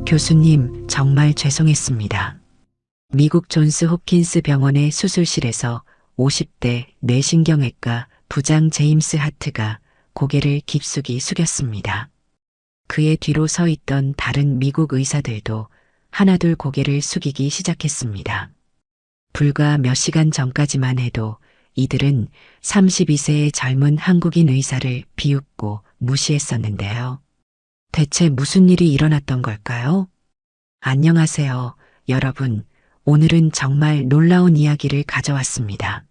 교수님, 정말 죄송했습니다. 미국 존스 홉킨스 병원의 수술실에서 50대 뇌신경외과 부장 제임스 하트가 고개를 깊숙이 숙였습니다. 그의 뒤로 서 있던 다른 미국 의사들도 하나둘 고개를 숙이기 시작했습니다. 불과 몇 시간 전까지만 해도 이들은 32세의 젊은 한국인 의사를 비웃고 무시했었는데요. 대체 무슨 일이 일어났던 걸까요? 안녕하세요, 여러분. 오늘은 정말 놀라운 이야기를 가져왔습니다.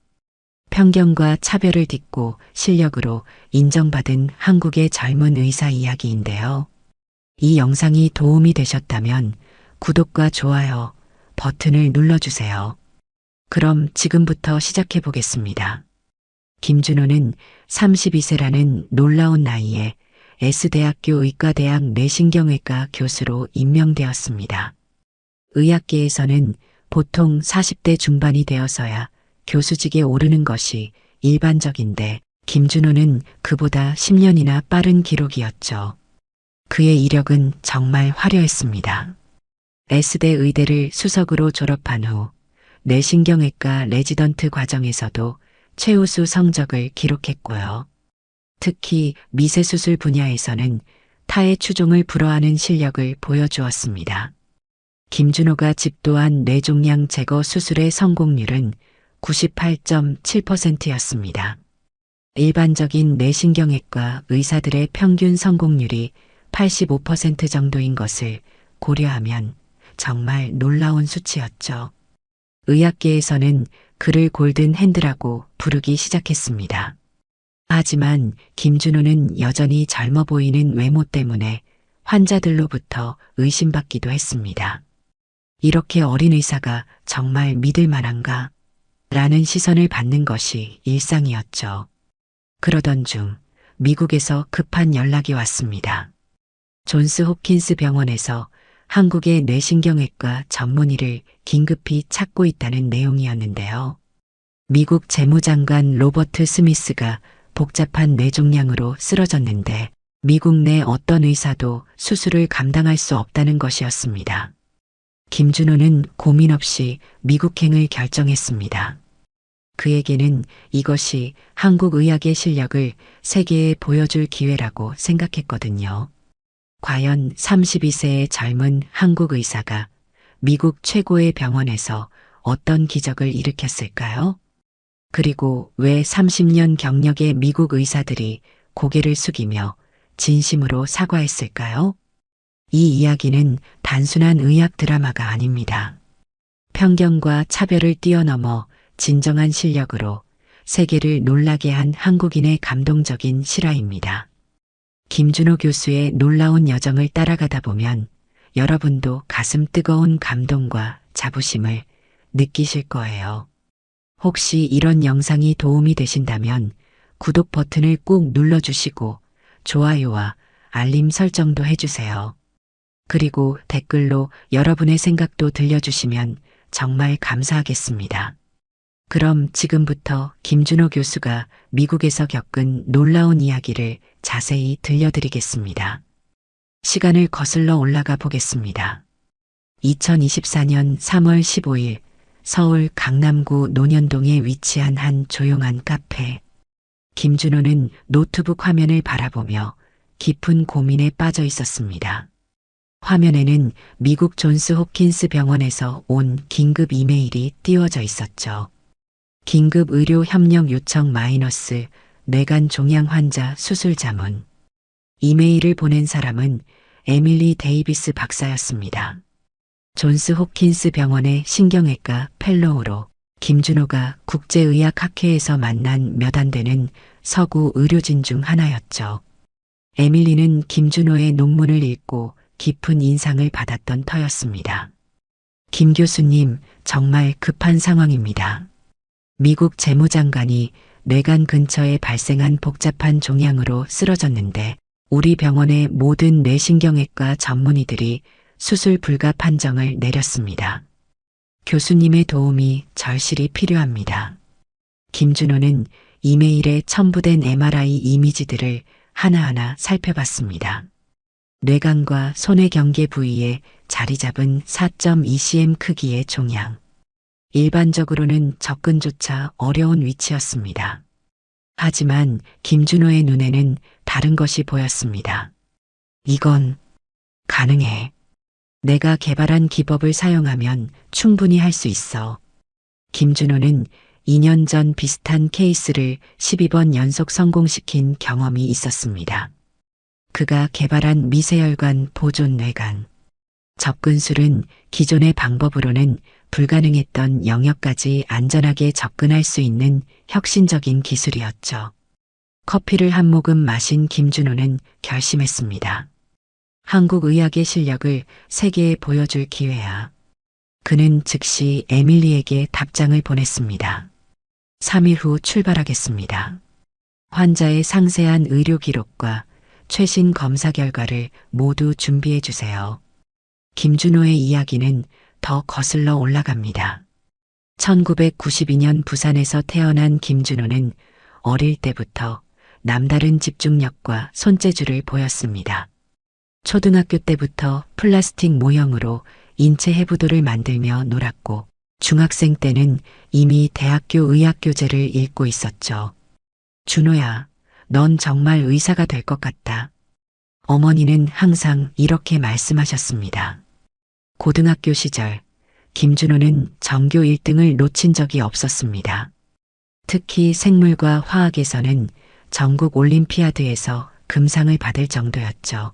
편견과 차별을 딛고 실력으로 인정받은 한국의 젊은 의사 이야기인데요. 이 영상이 도움이 되셨다면 구독과 좋아요 버튼을 눌러주세요. 그럼 지금부터 시작해 보겠습니다. 김준호는 32세라는 놀라운 나이에 S대학교 의과대학 뇌신경외과 교수로 임명되었습니다. 의학계에서는 보통 40대 중반이 되어서야 교수직에 오르는 것이 일반적인데 김준호는 그보다 10년이나 빠른 기록이었죠. 그의 이력은 정말 화려했습니다. S대 의대를 수석으로 졸업한 후 뇌신경외과 레지던트 과정에서도 최우수 성적을 기록했고요. 특히 미세수술 분야에서는 타의 추종을 불허하는 실력을 보여주었습니다. 김준호가 집도한 뇌종양 제거 수술의 성공률은 98.7%였습니다. 일반적인 뇌신경외과 의사들의 평균 성공률이 85% 정도인 것을 고려하면 정말 놀라운 수치였죠. 의학계에서는 그를 골든 핸드라고 부르기 시작했습니다. 하지만 김준호는 여전히 젊어 보이는 외모 때문에 환자들로부터 의심받기도 했습니다. 이렇게 어린 의사가 정말 믿을 만한가? 라는 시선을 받는 것이 일상이었죠. 그러던 중 미국에서 급한 연락이 왔습니다. 존스 홉킨스 병원에서 한국의 뇌신경외과 전문의를 긴급히 찾고 있다는 내용이었는데요. 미국 재무장관 로버트 스미스가 복잡한 뇌종양으로 쓰러졌는데 미국 내 어떤 의사도 수술을 감당할 수 없다는 것이었습니다. 김준호는 고민 없이 미국행을 결정했습니다. 그에게는 이것이 한국 의학의 실력을 세계에 보여줄 기회라고 생각했거든요. 과연 32세의 젊은 한국 의사가 미국 최고의 병원에서 어떤 기적을 일으켰을까요? 그리고 왜 30년 경력의 미국 의사들이 고개를 숙이며 진심으로 사과했을까요? 이 이야기는 단순한 의학 드라마가 아닙니다. 편견과 차별을 뛰어넘어 진정한 실력으로 세계를 놀라게 한 한국인의 감동적인 실화입니다. 김준호 교수의 놀라운 여정을 따라가다 보면 여러분도 가슴 뜨거운 감동과 자부심을 느끼실 거예요. 혹시 이런 영상이 도움이 되신다면 구독 버튼을 꾹 눌러주시고 좋아요와 알림 설정도 해주세요. 그리고 댓글로 여러분의 생각도 들려주시면 정말 감사하겠습니다. 그럼 지금부터 김준호 교수가 미국에서 겪은 놀라운 이야기를 자세히 들려드리겠습니다. 시간을 거슬러 올라가 보겠습니다. 2024년 3월 15일 서울 강남구 논현동에 위치한 한 조용한 카페. 김준호는 노트북 화면을 바라보며 깊은 고민에 빠져 있었습니다. 화면에는 미국 존스 홉킨스 병원에서 온 긴급 이메일이 띄워져 있었죠. 긴급 의료 협력 요청 마이너스 뇌간 종양 환자 수술 자문. 이메일을 보낸 사람은 에밀리 데이비스 박사였습니다. 존스 홉킨스 병원의 신경외과 펠로우로 김준호가 국제의학학회에서 만난 몇 안 되는 서구 의료진 중 하나였죠. 에밀리는 김준호의 논문을 읽고 깊은 인상을 받았던 터였습니다. 김 교수님, 정말 급한 상황입니다. 미국 재무장관이 뇌간 근처에 발생한 복잡한 종양으로 쓰러졌는데 우리 병원의 모든 뇌신경외과 전문의들이 수술 불가 판정을 내렸습니다. 교수님의 도움이 절실히 필요합니다. 김준호는 이메일에 첨부된 MRI 이미지들을 하나하나 살펴봤습니다. 뇌간과 손의 경계 부위에 자리 잡은 4.2cm 크기의 종양. 일반적으로는 접근조차 어려운 위치였습니다. 하지만 김준호의 눈에는 다른 것이 보였습니다. 이건 가능해. 내가 개발한 기법을 사용하면 충분히 할 수 있어. 김준호는 2년 전 비슷한 케이스를 12번 연속 성공시킨 경험이 있었습니다. 그가 개발한 미세혈관 보존 뇌관. 접근술은 기존의 방법으로는 불가능했던 영역까지 안전하게 접근할 수 있는 혁신적인 기술이었죠. 커피를 한 모금 마신 김준호는 결심했습니다. 한국 의학의 실력을 세계에 보여줄 기회야. 그는 즉시 에밀리에게 답장을 보냈습니다. 3일 후 출발하겠습니다. 환자의 상세한 의료 기록과 최신 검사 결과를 모두 준비해 주세요. 김준호의 이야기는 더 거슬러 올라갑니다. 1992년 부산에서 태어난 김준호는 어릴 때부터 남다른 집중력과 손재주를 보였습니다. 초등학교 때부터 플라스틱 모형으로 인체 해부도를 만들며 놀았고 중학생 때는 이미 대학교 의학교재를 읽고 있었죠. 준호야, 넌 정말 의사가 될 것 같다. 어머니는 항상 이렇게 말씀하셨습니다. 고등학교 시절 김준호는 전교 1등을 놓친 적이 없었습니다. 특히 생물과 화학에서는 전국 올림피아드에서 금상을 받을 정도였죠.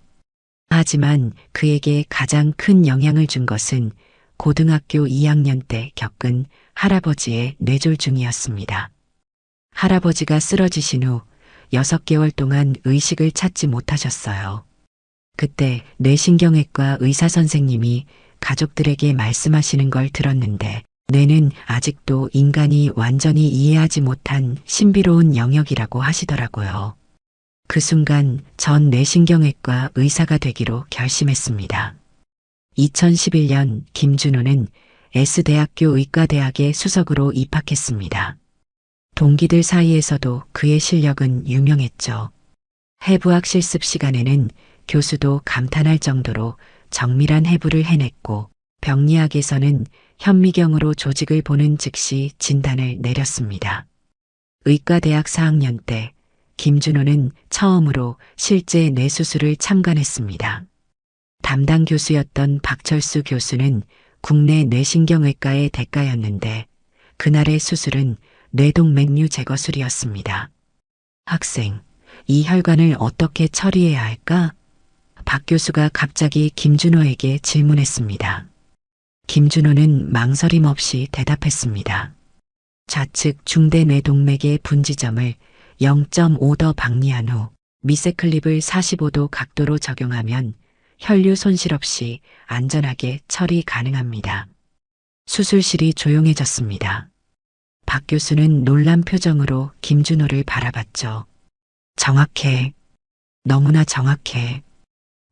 하지만 그에게 가장 큰 영향을 준 것은 고등학교 2학년 때 겪은 할아버지의 뇌졸중이었습니다. 할아버지가 쓰러지신 후 6개월 동안 의식을 찾지 못하셨어요. 그때 뇌신경외과 의사 선생님이 가족들에게 말씀하시는 걸 들었는데 뇌는 아직도 인간이 완전히 이해하지 못한 신비로운 영역이라고 하시더라고요. 그 순간 전 뇌신경외과 의사가 되기로 결심했습니다. 2011년 김준호는 S대학교 의과대학에 수석으로 입학했습니다. 동기들 사이에서도 그의 실력은 유명했죠. 해부학 실습 시간에는 교수도 감탄할 정도로 정밀한 해부를 해냈고 병리학에서는 현미경으로 조직을 보는 즉시 진단을 내렸습니다. 의과대학 4학년 때 김준호는 처음으로 실제 뇌수술을 참관했습니다. 담당 교수였던 박철수 교수는 국내 뇌신경외과의 대가였는데 그날의 수술은 뇌동맥류 제거술이었습니다. 학생, 이 혈관을 어떻게 처리해야 할까? 박 교수가 갑자기 김준호에게 질문했습니다. 김준호는 망설임 없이 대답했습니다. 좌측 중대 뇌동맥의 분지점을 0.5더 박리한 후 미세클립을 45도 각도로 적용하면 혈류 손실 없이 안전하게 처리 가능합니다. 수술실이 조용해졌습니다. 박 교수는 놀란 표정으로 김준호를 바라봤죠. 정확해. 너무나 정확해.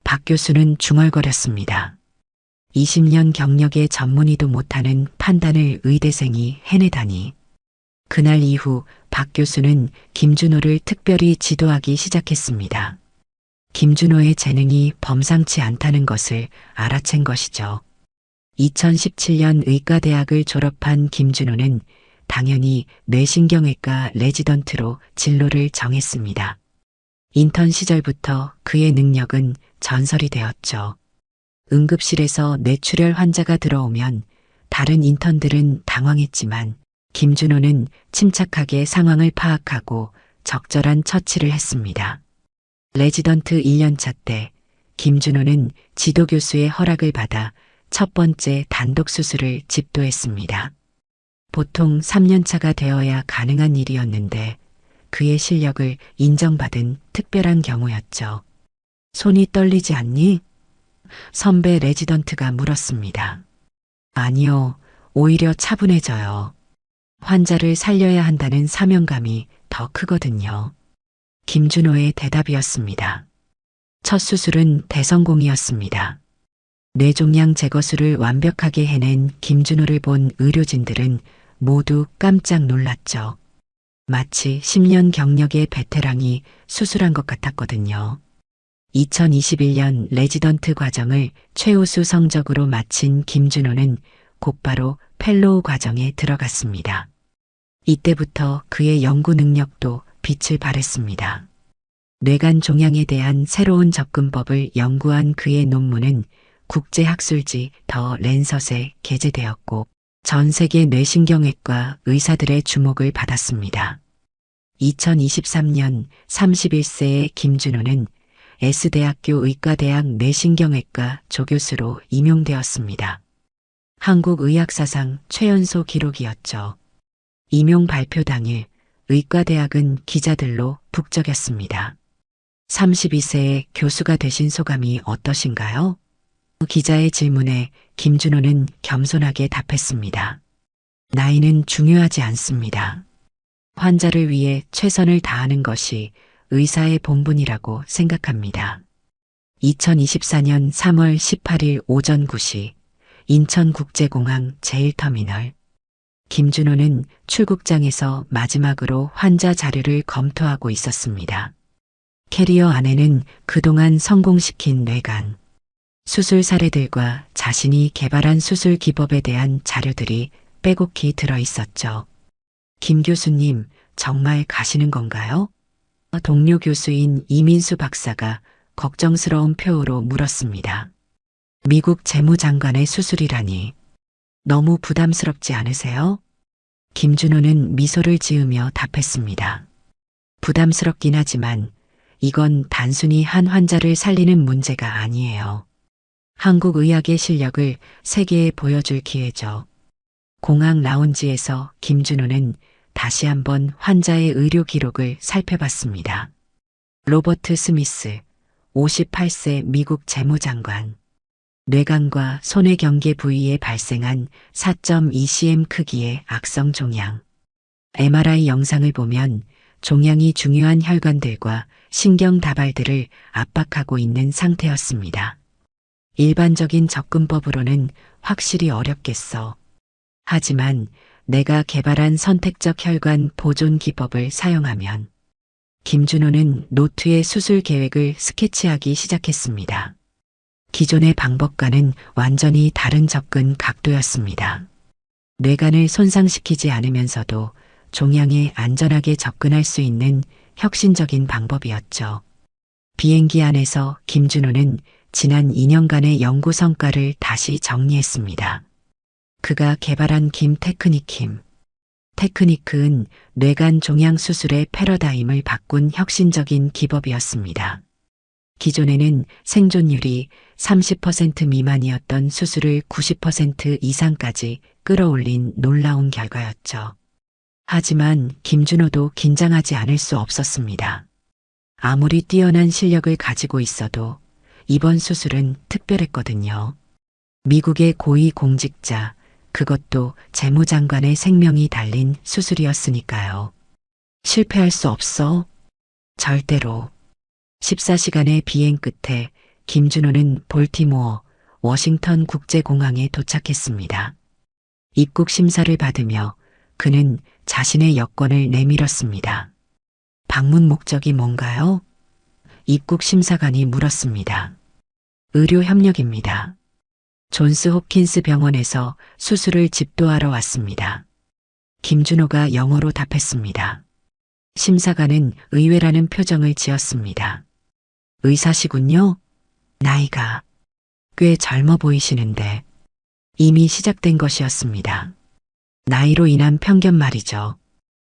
박 교수는 중얼거렸습니다. 20년 경력의 전문의도 못하는 판단을 의대생이 해내다니. 그날 이후 박 교수는 김준호를 특별히 지도하기 시작했습니다. 김준호의 재능이 범상치 않다는 것을 알아챈 것이죠. 2017년 의과대학을 졸업한 김준호는 당연히 뇌신경외과 레지던트로 진로를 정했습니다. 인턴 시절부터 그의 능력은 전설이 되었죠. 응급실에서 뇌출혈 환자가 들어오면 다른 인턴들은 당황했지만 김준호는 침착하게 상황을 파악하고 적절한 처치를 했습니다. 레지던트 1년차 때 김준호는 지도교수의 허락을 받아 첫 번째 단독 수술을 집도했습니다. 보통 3년차가 되어야 가능한 일이었는데 그의 실력을 인정받은 특별한 경우였죠. 손이 떨리지 않니? 선배 레지던트가 물었습니다. 아니요, 오히려 차분해져요. 환자를 살려야 한다는 사명감이 더 크거든요. 김준호의 대답이었습니다. 첫 수술은 대성공이었습니다. 뇌종양 제거술을 완벽하게 해낸 김준호를 본 의료진들은 모두 깜짝 놀랐죠. 마치 10년 경력의 베테랑이 수술한 것 같았거든요. 2021년 레지던트 과정을 최우수 성적으로 마친 김준호는 곧바로 펠로우 과정에 들어갔습니다. 이때부터 그의 연구 능력도 빛을 발했습니다. 뇌간 종양에 대한 새로운 접근법을 연구한 그의 논문은 국제학술지 더 랜섯에 게재되었고 전 세계 뇌신경외과 의사들의 주목을 받았습니다. 2023년 31세의 김준호는 S대학교 의과대학 뇌신경외과 조교수로 임용되었습니다. 한국 의학사상 최연소 기록이었죠. 임용 발표 당일 의과대학은 기자들로 북적였습니다. 32세의 교수가 되신 소감이 어떠신가요? 기자의 질문에 김준호는 겸손하게 답했습니다. 나이는 중요하지 않습니다. 환자를 위해 최선을 다하는 것이 의사의 본분이라고 생각합니다. 2024년 3월 18일 오전 9시 인천국제공항 제1터미널. 김준호는 출국장에서 마지막으로 환자 자료를 검토하고 있었습니다. 캐리어 안에는 그동안 성공시킨 뇌간, 수술 사례들과 자신이 개발한 수술 기법에 대한 자료들이 빼곡히 들어 있었죠. 김 교수님, 정말 가시는 건가요? 동료 교수인 이민수 박사가 걱정스러운 표호로 물었습니다. 미국 재무장관의 수술이라니 너무 부담스럽지 않으세요? 김준호는 미소를 지으며 답했습니다. 부담스럽긴 하지만 이건 단순히 한 환자를 살리는 문제가 아니에요. 한국 의학의 실력을 세계에 보여줄 기회죠. 공항 라운지에서 김준호는 다시 한번 환자의 의료 기록을 살펴봤습니다. 로버트 스미스, 58세 미국 재무장관. 뇌간과 손의 경계 부위에 발생한 4.2cm 크기의 악성 종양. MRI 영상을 보면 종양이 중요한 혈관들과 신경 다발들을 압박하고 있는 상태였습니다. 일반적인 접근법으로는 확실히 어렵겠어. 하지만 내가 개발한 선택적 혈관 보존 기법을 사용하면 김준호는 노트에 수술 계획을 스케치하기 시작했습니다. 기존의 방법과는 완전히 다른 접근 각도였습니다. 뇌간을 손상시키지 않으면서도 종양에 안전하게 접근할 수 있는 혁신적인 방법이었죠. 비행기 안에서 김준호는 지난 2년간의 연구 성과를 다시 정리했습니다. 그가 개발한 김 테크닉은 뇌간 종양 수술의 패러다임을 바꾼 혁신적인 기법이었습니다. 기존에는 생존율이 30% 미만이었던 수술을 90% 이상까지 끌어올린 놀라운 결과였죠. 하지만 김준호도 긴장하지 않을 수 없었습니다. 아무리 뛰어난 실력을 가지고 있어도 이번 수술은 특별했거든요. 미국의 고위 공직자, 그것도 재무장관의 생명이 달린 수술이었으니까요. 실패할 수 없어. 절대로. 14시간의 비행 끝에 김준호는 볼티모어, 워싱턴 국제공항에 도착했습니다. 입국 심사를 받으며 그는 자신의 여권을 내밀었습니다. 방문 목적이 뭔가요? 입국 심사관이 물었습니다. 의료 협력입니다. 존스 홉킨스 병원에서 수술을 집도하러 왔습니다. 김준호가 영어로 답했습니다. 심사관은 의외라는 표정을 지었습니다. 의사시군요? 나이가 꽤 젊어 보이시는데 이미 시작된 것이었습니다. 나이로 인한 편견 말이죠.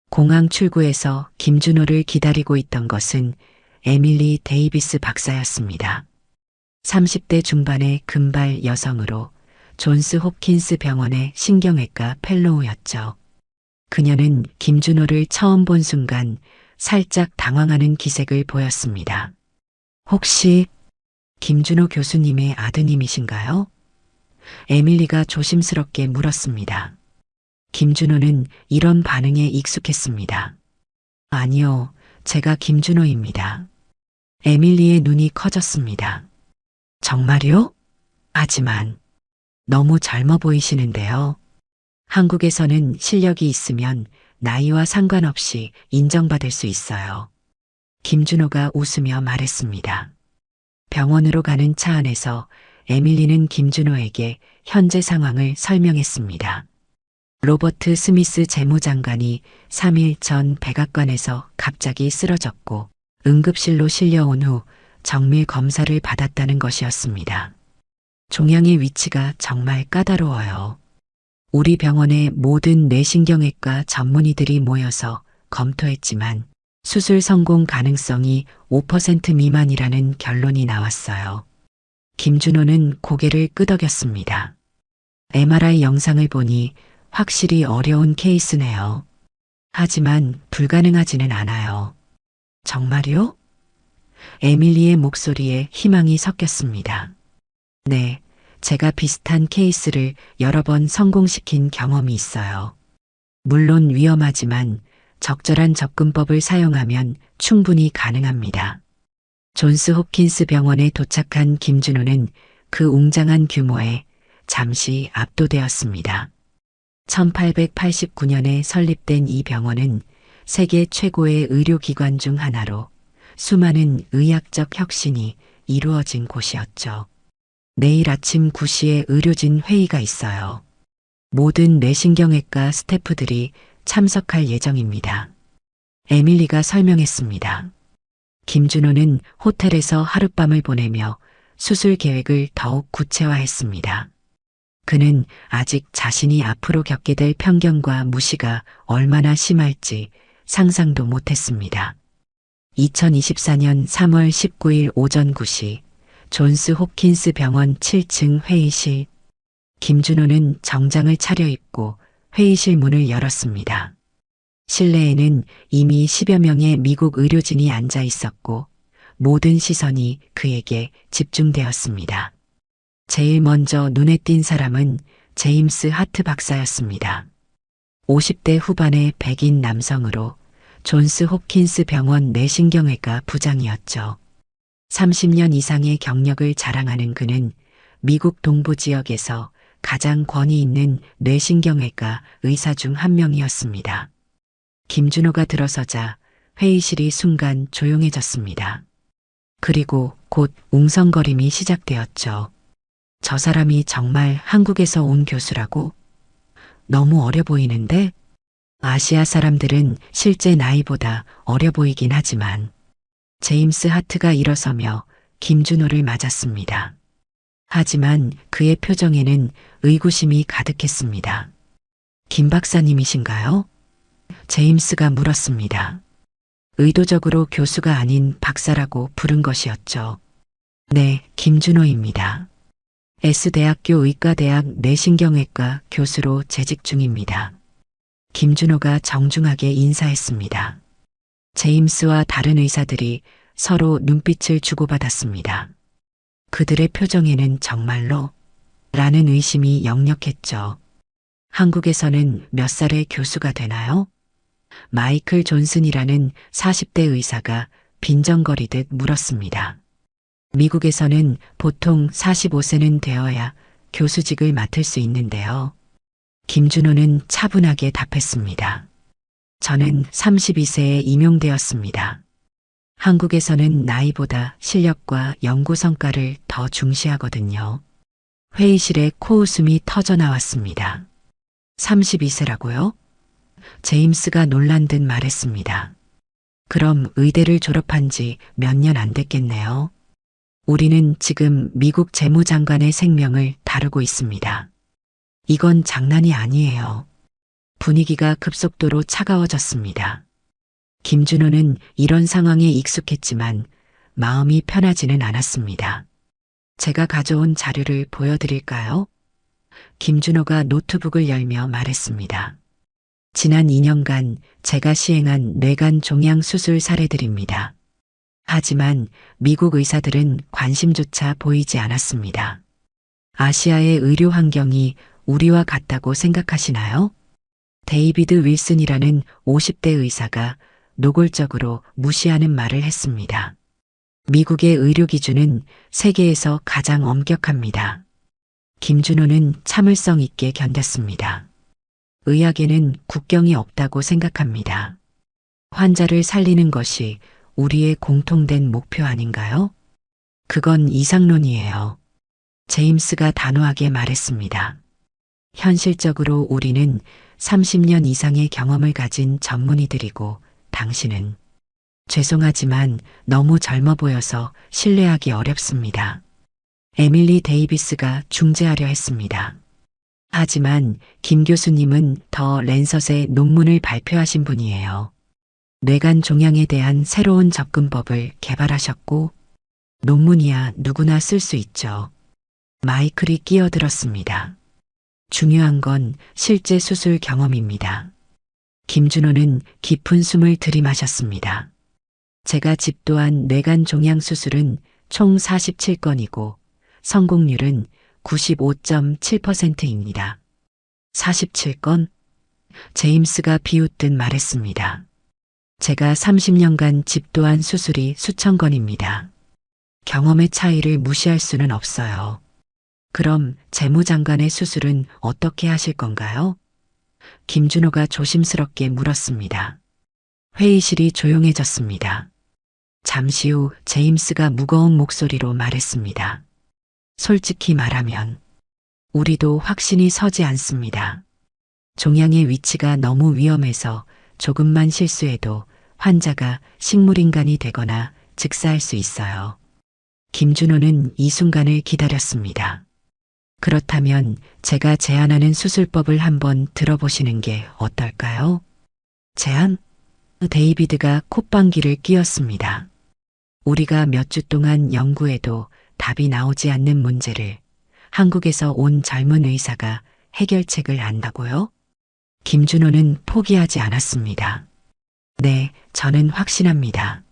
공항 출구에서 김준호를 기다리고 있던 것은 에밀리 데이비스 박사였습니다. 30대 중반의 금발 여성으로 존스 홉킨스 병원의 신경외과 펠로우였죠. 그녀는 김준호를 처음 본 순간 살짝 당황하는 기색을 보였습니다. 혹시 김준호 교수님의 아드님이신가요? 에밀리가 조심스럽게 물었습니다. 김준호는 이런 반응에 익숙했습니다. 아니요, 제가 김준호입니다. 에밀리의 눈이 커졌습니다. 정말요? 하지만 너무 젊어 보이시는데요. 한국에서는 실력이 있으면 나이와 상관없이 인정받을 수 있어요. 김준호가 웃으며 말했습니다. 병원으로 가는 차 안에서 에밀리는 김준호에게 현재 상황을 설명했습니다. 로버트 스미스 재무장관이 3일 전 백악관에서 갑자기 쓰러졌고 응급실로 실려온 후 정밀 검사를 받았다는 것이었습니다. 종양의 위치가 정말 까다로워요. 우리 병원의 모든 뇌신경외과 전문의들이 모여서 검토했지만 수술 성공 가능성이 5% 미만이라는 결론이 나왔어요. 김준호는 고개를 끄덕였습니다. MRI 영상을 보니 확실히 어려운 케이스네요. 하지만 불가능하지는 않아요. 정말요? 에밀리의 목소리에 희망이 섞였습니다. 네, 제가 비슷한 케이스를 여러 번 성공시킨 경험이 있어요. 물론 위험하지만 적절한 접근법을 사용하면 충분히 가능합니다. 존스 홉킨스 병원에 도착한 김준호는 그 웅장한 규모에 잠시 압도되었습니다. 1889년에 설립된 이 병원은 세계 최고의 의료기관 중 하나로 수많은 의학적 혁신이 이루어진 곳이었죠. 내일 아침 9시에 의료진 회의가 있어요. 모든 뇌신경외과 스태프들이 참석할 예정입니다. 에밀리가 설명했습니다. 김준호는 호텔에서 하룻밤을 보내며 수술 계획을 더욱 구체화했습니다. 그는 아직 자신이 앞으로 겪게 될 편견과 무시가 얼마나 심할지 상상도 못했습니다. 2024년 3월 19일 오전 9시 존스 홉킨스 병원 7층 회의실. 김준호는 정장을 차려입고 회의실 문을 열었습니다. 실내에는 이미 10여 명의 미국 의료진이 앉아 있었고 모든 시선이 그에게 집중되었습니다. 제일 먼저 눈에 띈 사람은 제임스 하트 박사였습니다. 50대 후반의 백인 남성으로 존스 홉킨스 병원 뇌신경외과 부장이었죠. 30년 이상의 경력을 자랑하는 그는 미국 동부 지역에서 가장 권위 있는 뇌신경외과 의사 중 한 명이었습니다. 김준호가 들어서자 회의실이 순간 조용해졌습니다. 그리고 곧 웅성거림이 시작되었죠. 저 사람이 정말 한국에서 온 교수라고? 너무 어려 보이는데? 아시아 사람들은 실제 나이보다 어려 보이긴 하지만 제임스 하트가 일어서며 김준호를 맞았습니다. 하지만 그의 표정에는 의구심이 가득했습니다. 김 박사님이신가요? 제임스가 물었습니다. 의도적으로 교수가 아닌 박사라고 부른 것이었죠. 네, 김준호입니다. S대학교 의과대학 뇌신경외과 교수로 재직 중입니다. 김준호가 정중하게 인사했습니다. 제임스와 다른 의사들이 서로 눈빛을 주고받았습니다. 그들의 표정에는 정말로 라는 의심이 역력했죠. 한국에서는 몇 살의 교수가 되나요? 마이클 존슨이라는 40대 의사가 빈정거리듯 물었습니다. 미국에서는 보통 45세는 되어야 교수직을 맡을 수 있는데요. 김준호는 차분하게 답했습니다. 저는 32세에 임용되었습니다. 한국에서는 나이보다 실력과 연구 성과를 더 중시하거든요. 회의실에 코웃음이 터져 나왔습니다. 32세라고요? 제임스가 놀란 듯 말했습니다. 그럼 의대를 졸업한 지 몇 년 안 됐겠네요. 우리는 지금 미국 재무장관의 생명을 다루고 있습니다. 이건 장난이 아니에요. 분위기가 급속도로 차가워졌습니다. 김준호는 이런 상황에 익숙했지만 마음이 편하지는 않았습니다. 제가 가져온 자료를 보여드릴까요? 김준호가 노트북을 열며 말했습니다. 지난 2년간 제가 시행한 뇌간 종양 수술 사례들입니다. 하지만 미국 의사들은 관심조차 보이지 않았습니다. 아시아의 의료 환경이 우리와 같다고 생각하시나요? 데이비드 윌슨이라는 50대 의사가 노골적으로 무시하는 말을 했습니다. 미국의 의료 기준은 세계에서 가장 엄격합니다. 김준호는 참을성 있게 견뎠습니다. 의학에는 국경이 없다고 생각합니다. 환자를 살리는 것이 우리의 공통된 목표 아닌가요? 그건 이상론이에요. 제임스가 단호하게 말했습니다. 현실적으로 우리는 30년 이상의 경험을 가진 전문의들이고 당신은 죄송하지만 너무 젊어 보여서 신뢰하기 어렵습니다. 에밀리 데이비스가 중재하려 했습니다. 하지만 김 교수님은 더 랜섯에 논문을 발표하신 분이에요. 뇌간 종양에 대한 새로운 접근법을 개발하셨고 논문이야 누구나 쓸 수 있죠. 마이클이 끼어들었습니다. 중요한 건 실제 수술 경험입니다. 김준호는 깊은 숨을 들이마셨습니다. 제가 집도한 뇌간 종양 수술은 총 47건이고 성공률은 95.7%입니다. 47건? 제임스가 비웃듯 말했습니다. 제가 30년간 집도한 수술이 수천 건입니다. 경험의 차이를 무시할 수는 없어요. 그럼 재무장관의 수술은 어떻게 하실 건가요? 김준호가 조심스럽게 물었습니다. 회의실이 조용해졌습니다. 잠시 후 제임스가 무거운 목소리로 말했습니다. 솔직히 말하면 우리도 확신이 서지 않습니다. 종양의 위치가 너무 위험해서 조금만 실수해도 환자가 식물인간이 되거나 즉사할 수 있어요. 김준호는 이 순간을 기다렸습니다. 그렇다면 제가 제안하는 수술법을 한번 들어보시는 게 어떨까요? 제안? 데이비드가 콧방귀를 뀌었습니다. 우리가 몇 주 동안 연구해도 답이 나오지 않는 문제를 한국에서 온 젊은 의사가 해결책을 안다고요? 김준호는 포기하지 않았습니다. 네, 저는 확신합니다.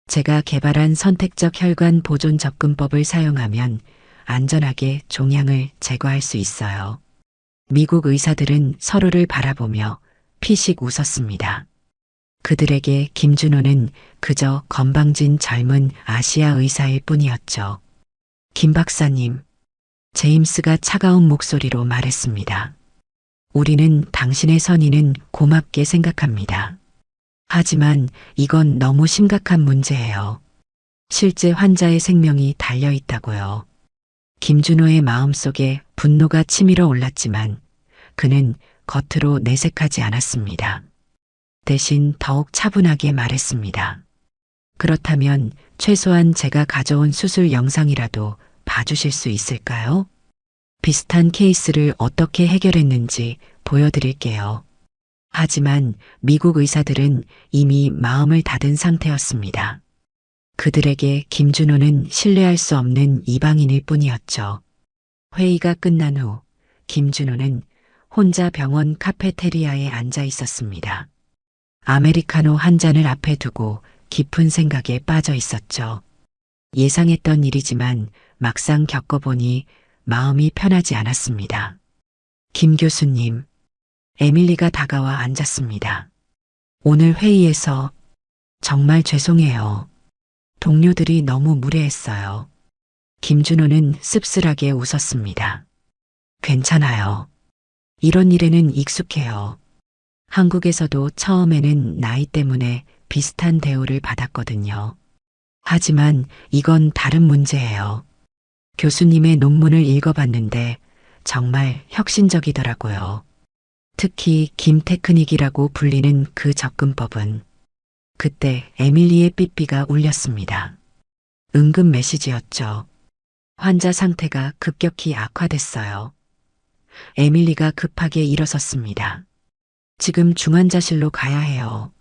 제가 개발한 선택적 혈관 보존 접근법을 사용하면 안전하게 종양을 제거할 수 있어요. 미국 의사들은 서로를 바라보며 피식 웃었습니다. 그들에게 김준호는 그저 건방진 젊은 아시아 의사일 뿐이었죠. 김 박사님, 제임스가 차가운 목소리로 말했습니다. 우리는 당신의 선의는 고맙게 생각합니다. 하지만 이건 너무 심각한 문제예요. 실제 환자의 생명이 달려 있다고요. 김준호의 마음속에 분노가 치밀어 올랐지만 그는 겉으로 내색하지 않았습니다. 대신 더욱 차분하게 말했습니다. 그렇다면 최소한 제가 가져온 수술 영상이라도 봐주실 수 있을까요? 비슷한 케이스를 어떻게 해결했는지 보여드릴게요. 하지만 미국 의사들은 이미 마음을 닫은 상태였습니다. 그들에게 김준호는 신뢰할 수 없는 이방인일 뿐이었죠. 회의가 끝난 후 김준호는 혼자 병원 카페테리아에 앉아 있었습니다. 아메리카노 한 잔을 앞에 두고 깊은 생각에 빠져 있었죠. 예상했던 일이지만 막상 겪어보니 마음이 편하지 않았습니다. 김 교수님, 에밀리가 다가와 앉았습니다. 오늘 회의에서 정말 죄송해요. 동료들이 너무 무례했어요. 김준호는 씁쓸하게 웃었습니다. 괜찮아요. 이런 일에는 익숙해요. 한국에서도 처음에는 나이 때문에 비슷한 대우를 받았거든요. 하지만 이건 다른 문제예요. 교수님의 논문을 읽어봤는데 정말 혁신적이더라고요. 특히 김 테크닉이라고 불리는 그 접근법은 그때 에밀리의 삐삐가 울렸습니다. 응급 메시지였죠. 환자 상태가 급격히 악화됐어요. 에밀리가 급하게 일어섰습니다. 지금 중환자실로 가야 해요.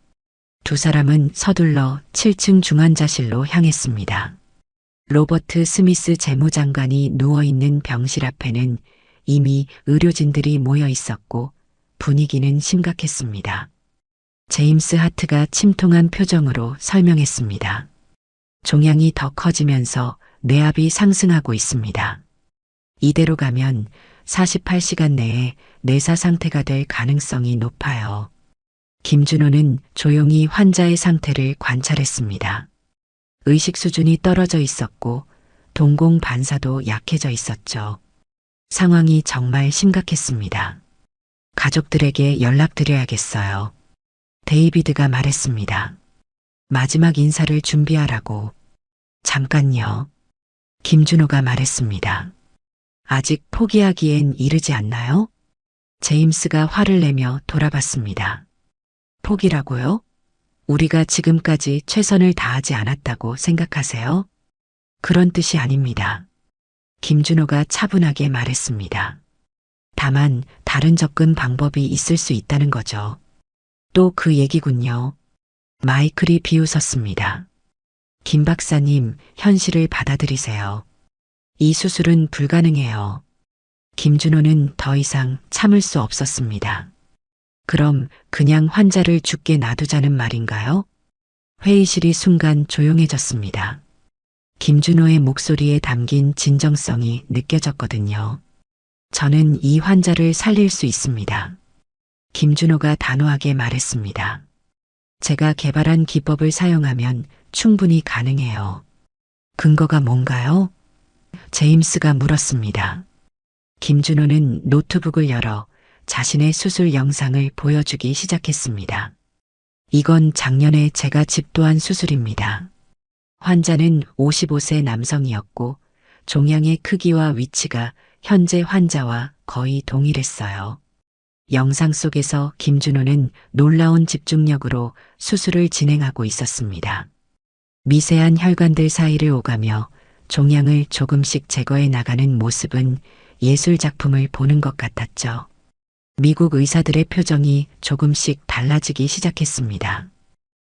두 사람은 서둘러 7층 중환자실로 향했습니다. 로버트 스미스 재무장관이 누워있는 병실 앞에는 이미 의료진들이 모여 있었고 분위기는 심각했습니다. 제임스 하트가 침통한 표정으로 설명했습니다. 종양이 더 커지면서 뇌압이 상승하고 있습니다. 이대로 가면 48시간 내에 뇌사 상태가 될 가능성이 높아요. 김준호는 조용히 환자의 상태를 관찰했습니다. 의식 수준이 떨어져 있었고 동공 반사도 약해져 있었죠. 상황이 정말 심각했습니다. 가족들에게 연락드려야겠어요. 데이비드가 말했습니다. 마지막 인사를 준비하라고. 잠깐요. 김준호가 말했습니다. 아직 포기하기엔 이르지 않나요? 제임스가 화를 내며 돌아봤습니다. 포기라고요? 우리가 지금까지 최선을 다하지 않았다고 생각하세요? 그런 뜻이 아닙니다. 김준호가 차분하게 말했습니다. 다만 다른 접근 방법이 있을 수 있다는 거죠. 또 그 얘기군요. 마이클이 비웃었습니다. 김 박사님, 현실을 받아들이세요. 이 수술은 불가능해요. 김준호는 더 이상 참을 수 없었습니다. 그럼 그냥 환자를 죽게 놔두자는 말인가요? 회의실이 순간 조용해졌습니다. 김준호의 목소리에 담긴 진정성이 느껴졌거든요. 저는 이 환자를 살릴 수 있습니다. 김준호가 단호하게 말했습니다. 제가 개발한 기법을 사용하면 충분히 가능해요. 근거가 뭔가요? 제임스가 물었습니다. 김준호는 노트북을 열어 자신의 수술 영상을 보여주기 시작했습니다. 이건 작년에 제가 집도한 수술입니다. 환자는 55세 남성이었고 종양의 크기와 위치가 현재 환자와 거의 동일했어요. 영상 속에서 김준호는 놀라운 집중력으로 수술을 진행하고 있었습니다. 미세한 혈관들 사이를 오가며 종양을 조금씩 제거해 나가는 모습은 예술 작품을 보는 것 같았죠. 미국 의사들의 표정이 조금씩 달라지기 시작했습니다.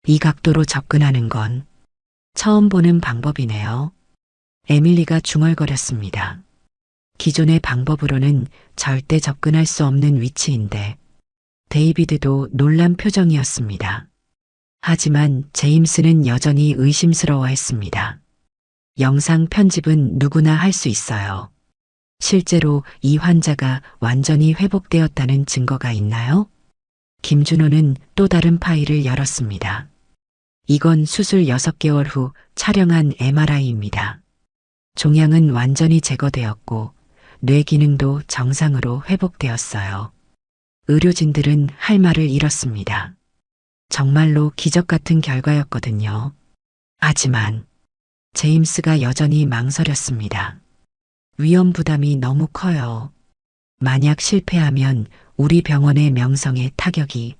이 각도로 접근하는 건 처음 보는 방법이네요. 에밀리가 중얼거렸습니다. 기존의 방법으로는 절대 접근할 수 없는 위치인데 데이비드도 놀란 표정이었습니다. 하지만 제임스는 여전히 의심스러워했습니다. 영상 편집은 누구나 할 수 있어요. 실제로 이 환자가 완전히 회복되었다는 증거가 있나요? 김준호는 또 다른 파일을 열었습니다. 이건 수술 6개월 후 촬영한 MRI입니다. 종양은 완전히 제거되었고 뇌 기능도 정상으로 회복되었어요. 의료진들은 할 말을 잃었습니다. 정말로 기적 같은 결과였거든요. 하지만 제임스가 여전히 망설였습니다. 위험 부담이 너무 커요. 만약 실패하면 우리 병원의 명성에 타격이,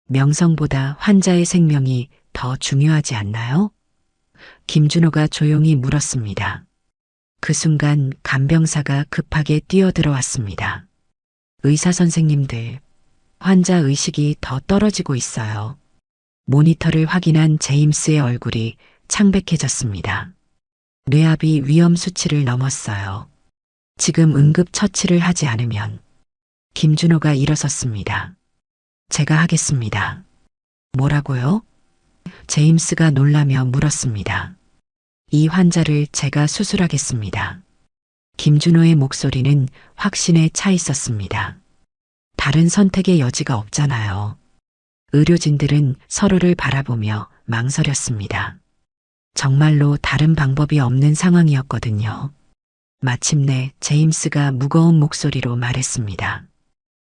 명성보다 환자의 생명이 더 중요하지 않나요? 김준호가 조용히 물었습니다. 그 순간 간병사가 급하게 뛰어들어왔습니다. 의사 선생님들, 환자 의식이 더 떨어지고 있어요. 모니터를 확인한 제임스의 얼굴이 창백해졌습니다. 뇌압이 위험 수치를 넘었어요. 지금 응급 처치를 하지 않으면. 김준호가 일어섰습니다. 제가 하겠습니다. 뭐라고요? 제임스가 놀라며 물었습니다. 이 환자를 제가 수술하겠습니다. 김준호의 목소리는 확신에 차 있었습니다. 다른 선택의 여지가 없잖아요. 의료진들은 서로를 바라보며 망설였습니다. 정말로 다른 방법이 없는 상황이었거든요. 마침내 제임스가 무거운 목소리로 말했습니다.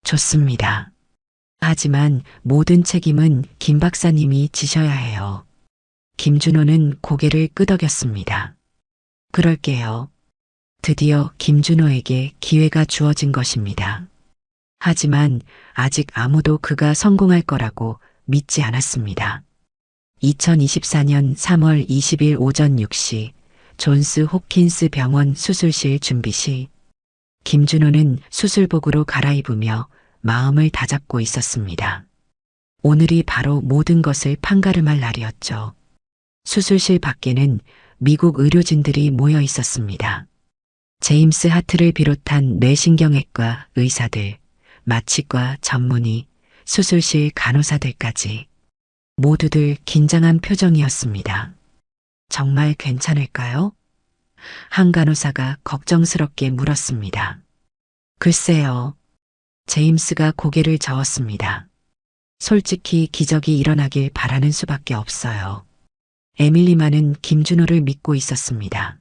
좋습니다. 하지만 모든 책임은 김 박사님이 지셔야 해요. 김준호는 고개를 끄덕였습니다. 그럴게요. 드디어 김준호에게 기회가 주어진 것입니다. 하지만 아직 아무도 그가 성공할 거라고 믿지 않았습니다. 2024년 3월 20일 오전 6시 존스 홉킨스 병원 수술실 준비 시 김준호는 수술복으로 갈아입으며 마음을 다잡고 있었습니다. 오늘이 바로 모든 것을 판가름할 날이었죠. 수술실 밖에는 미국 의료진들이 모여 있었습니다. 제임스 하트를 비롯한 뇌신경외과 의사들, 마취과 전문의, 수술실 간호사들까지 모두들 긴장한 표정이었습니다. 정말 괜찮을까요? 한 간호사가 걱정스럽게 물었습니다. 글쎄요. 제임스가 고개를 저었습니다. 솔직히 기적이 일어나길 바라는 수밖에 없어요. 에밀리만은 김준호를 믿고 있었습니다.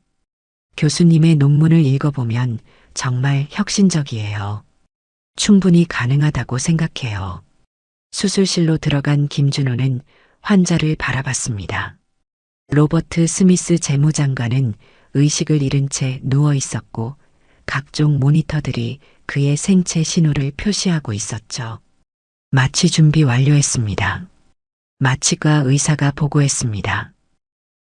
교수님의 논문을 읽어보면 정말 혁신적이에요. 충분히 가능하다고 생각해요. 수술실로 들어간 김준호는 환자를 바라봤습니다. 로버트 스미스 재무장관은 의식을 잃은 채 누워 있었고 각종 모니터들이 그의 생체 신호를 표시하고 있었죠. 마취 준비 완료했습니다. 마취과 의사가 보고했습니다.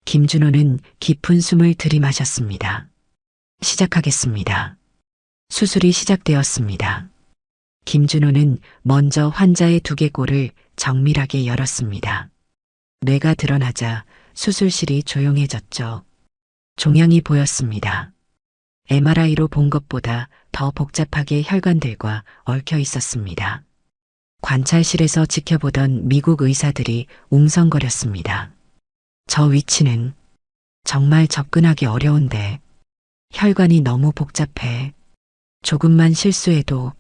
김준호는 깊은 숨을 들이마셨습니다. 시작하겠습니다. 수술이 시작되었습니다. 김준호는 먼저 환자의 두개골을 정밀하게 열었습니다. 뇌가 드러나자 수술실이 조용해졌죠. 종양이 보였습니다. MRI로 본 것보다 더 복잡하게 혈관들과 얽혀 있었습니다. 관찰실에서 지켜보던 미국 의사들이 웅성거렸습니다. 저 위치는 정말 접근하기 어려운데 혈관이 너무 복잡해. 조금만 실수해도.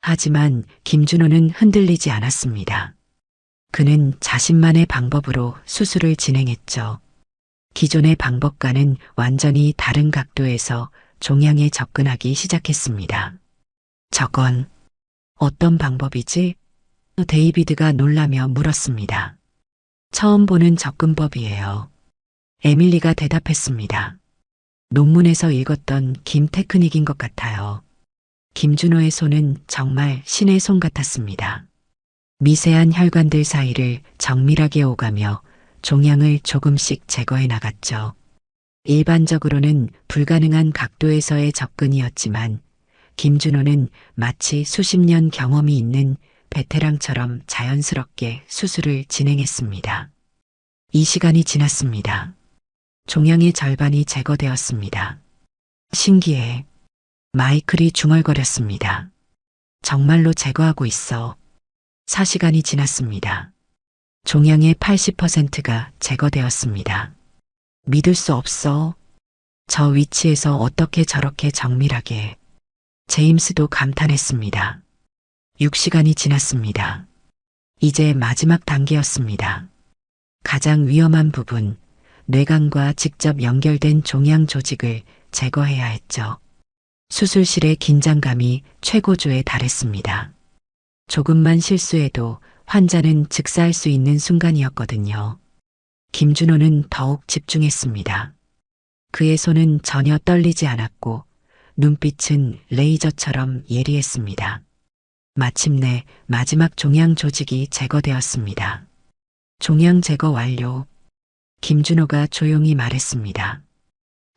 하지만 김준호는 흔들리지 않았습니다. 그는 자신만의 방법으로 수술을 진행했죠. 기존의 방법과는 완전히 다른 각도에서 종양에 접근하기 시작했습니다. 저건 어떤 방법이지? 데이비드가 놀라며 물었습니다. 처음 보는 접근법이에요. 에밀리가 대답했습니다. 논문에서 읽었던 김 테크닉인 것 같아요. 김준호의 손은 정말 신의 손 같았습니다. 미세한 혈관들 사이를 정밀하게 오가며 종양을 조금씩 제거해 나갔죠. 일반적으로는 불가능한 각도에서의 접근이었지만 김준호는 마치 수십 년 경험이 있는 베테랑처럼 자연스럽게 수술을 진행했습니다. 이 시간이 지났습니다. 종양의 절반이 제거되었습니다. 신기해. 마이클이 중얼거렸습니다. 정말로 제거하고 있어. 4시간이 지났습니다. 종양의 80%가 제거되었습니다. 믿을 수 없어. 저 위치에서 어떻게 저렇게 정밀하게. 제임스도 감탄했습니다. 6시간이 지났습니다. 이제 마지막 단계였습니다. 가장 위험한 부분, 뇌관과 직접 연결된 종양 조직을 제거해야 했죠. 수술실의 긴장감이 최고조에 달했습니다. 조금만 실수해도 환자는 즉사할 수 있는 순간이었거든요. 김준호는 더욱 집중했습니다. 그의 손은 전혀 떨리지 않았고 눈빛은 레이저처럼 예리했습니다. 마침내 마지막 종양 조직이 제거되었습니다. 종양 제거 완료. 김준호가 조용히 말했습니다.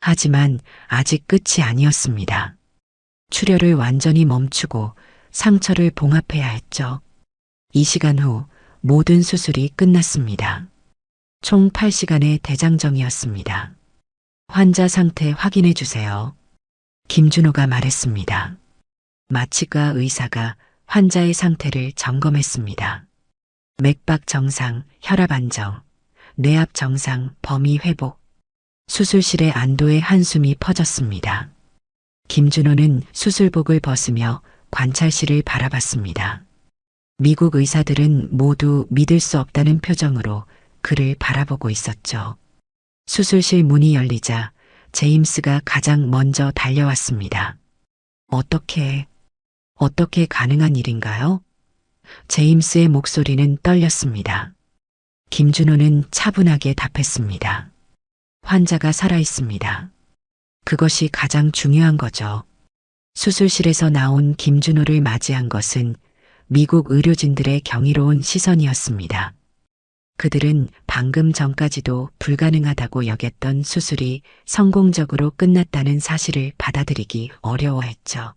하지만 아직 끝이 아니었습니다. 출혈을 완전히 멈추고 상처를 봉합해야 했죠. 이 시간 후 모든 수술이 끝났습니다. 총 8시간의 대장정이었습니다. 환자 상태 확인해 주세요. 김준호가 말했습니다. 마취과 의사가 환자의 상태를 점검했습니다. 맥박 정상, 혈압 안정, 뇌압 정상, 범위 회복. 수술실에 안도의 한숨이 퍼졌습니다. 김준호는 수술복을 벗으며 관찰실을 바라봤습니다. 미국 의사들은 모두 믿을 수 없다는 표정으로 그를 바라보고 있었죠. 수술실 문이 열리자 제임스가 가장 먼저 달려왔습니다. 어떻게 가능한 일인가요? 제임스의 목소리는 떨렸습니다. 김준호는 차분하게 답했습니다. 환자가 살아있습니다. 그것이 가장 중요한 거죠. 수술실에서 나온 김준호를 맞이한 것은 미국 의료진들의 경이로운 시선이었습니다. 그들은 방금 전까지도 불가능하다고 여겼던 수술이 성공적으로 끝났다는 사실을 받아들이기 어려워했죠.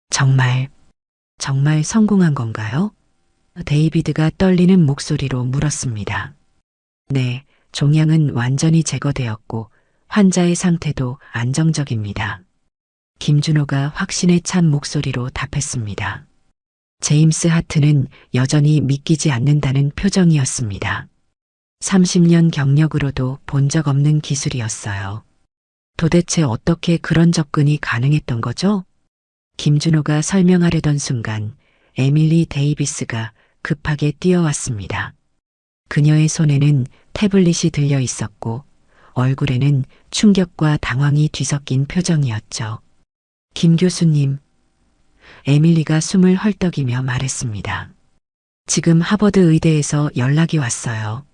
정말 성공한 건가요? 데이비드가 떨리는 목소리로 물었습니다. 네, 종양은 완전히 제거되었고 환자의 상태도 안정적입니다. 김준호가 확신에 찬 목소리로 답했습니다. 제임스 하트는 여전히 믿기지 않는다는 표정이었습니다. 30년 경력으로도 본 적 없는 기술이었어요. 도대체 어떻게 그런 접근이 가능했던 거죠? 김준호가 설명하려던 순간 에밀리 데이비스가 급하게 뛰어왔습니다. 그녀의 손에는 태블릿이 들려 있었고 얼굴에는 충격과 당황이 뒤섞인 표정이었죠. 김 교수님, 에밀리가 숨을 헐떡이며 말했습니다. 지금 하버드 의대에서 연락이 왔어요.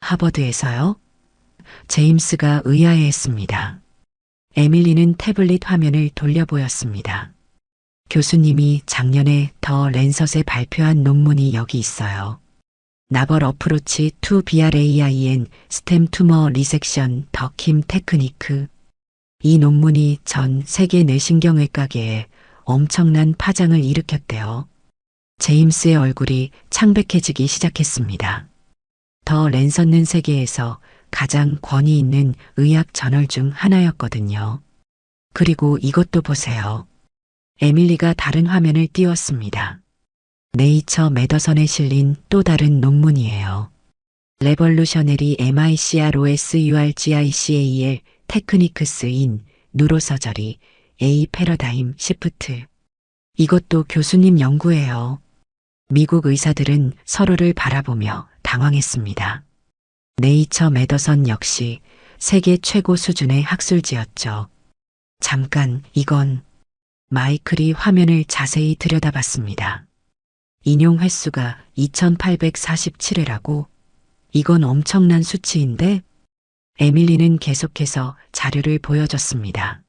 하버드에서요? 제임스가 의아해했습니다. 에밀리는 태블릿 화면을 돌려 보였습니다. 교수님이 작년에 더 랜섯에 발표한 논문이 여기 있어요. 나벌 어프로치 투 BRAIN 스템 투머 리섹션 더 킴 테크니크. 이 논문이 전 세계 뇌신경외과계에 엄청난 파장을 일으켰대요. 제임스의 얼굴이 창백해지기 시작했습니다. 더 랜서는 세계에서 가장 권위 있는 의학 저널 중 하나였거든요. 그리고 이것도 보세요. 에밀리가 다른 화면을 띄웠습니다. 네이처 메더선에 실린 또 다른 논문이에요. 레볼루셔너리 MICROSURGICAL 테크니크스 인 누로서저리 A 패러다임 시프트. 이것도 교수님 연구예요. 미국 의사들은 서로를 바라보며 당황했습니다. 네이처 메더선 역시 세계 최고 수준의 학술지였죠. 잠깐, 이건 마이클이 화면을 자세히 들여다봤습니다. 인용 횟수가 2847회라고? 이건 엄청난 수치인데? 에밀리는 계속해서 자료를 보여줬습니다.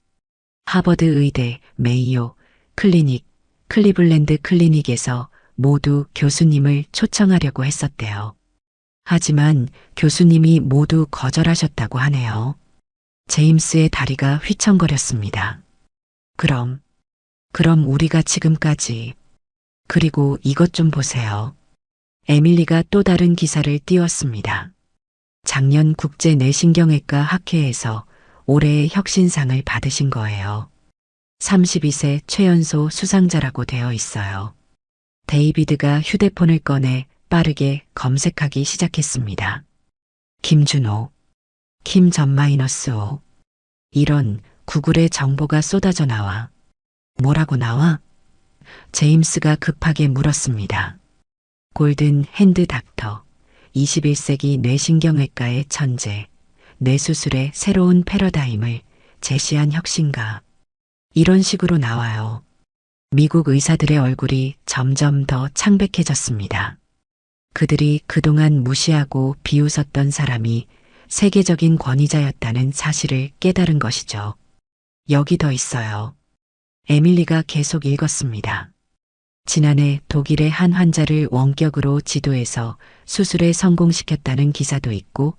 하버드 의대, 메이오, 클리닉, 클리블랜드 클리닉에서 모두 교수님을 초청하려고 했었대요. 하지만 교수님이 모두 거절하셨다고 하네요. 제임스의 다리가 휘청거렸습니다. 그럼 우리가 지금까지. 그리고 이것 좀 보세요. 에밀리가 또 다른 기사를 띄웠습니다. 작년 국제뇌신경외과 학회에서 올해의 혁신상을 받으신 거예요. 32세 최연소 수상자라고 되어 있어요. 데이비드가 휴대폰을 꺼내 빠르게 검색하기 시작했습니다. 김준호, 킴.-5. 이런 구글의 정보가 쏟아져 나와. 뭐라고 나와? 제임스가 급하게 물었습니다. 골든 핸드 닥터, 21세기 뇌신경외과의 천재, 뇌수술의 새로운 패러다임을 제시한 혁신가. 이런 식으로 나와요. 미국 의사들의 얼굴이 점점 더 창백해졌습니다. 그들이 그동안 무시하고 비웃었던 사람이 세계적인 권위자였다는 사실을 깨달은 것이죠. 여기 더 있어요. 에밀리가 계속 읽었습니다. 지난해 독일의 한 환자를 원격으로 지도해서 수술에 성공시켰다는 기사도 있고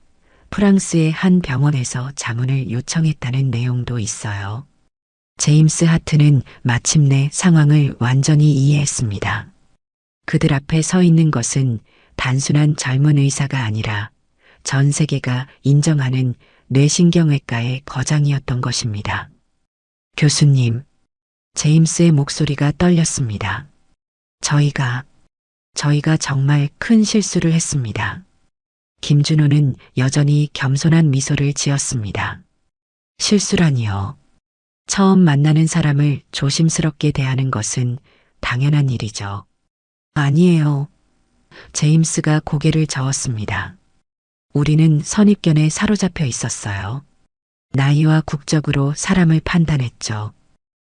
프랑스의 한 병원에서 자문을 요청했다는 내용도 있어요. 제임스 하트는 마침내 상황을 완전히 이해했습니다. 그들 앞에 서 있는 것은 단순한 젊은 의사가 아니라 전 세계가 인정하는 뇌신경외과의 거장이었던 것입니다. 교수님, 제임스의 목소리가 떨렸습니다. 저희가 정말 큰 실수를 했습니다. 김준호는 여전히 겸손한 미소를 지었습니다. 실수라니요. 처음 만나는 사람을 조심스럽게 대하는 것은 당연한 일이죠. 아니에요. 제임스가 고개를 저었습니다. 우리는 선입견에 사로잡혀 있었어요. 나이와 국적으로 사람을 판단했죠.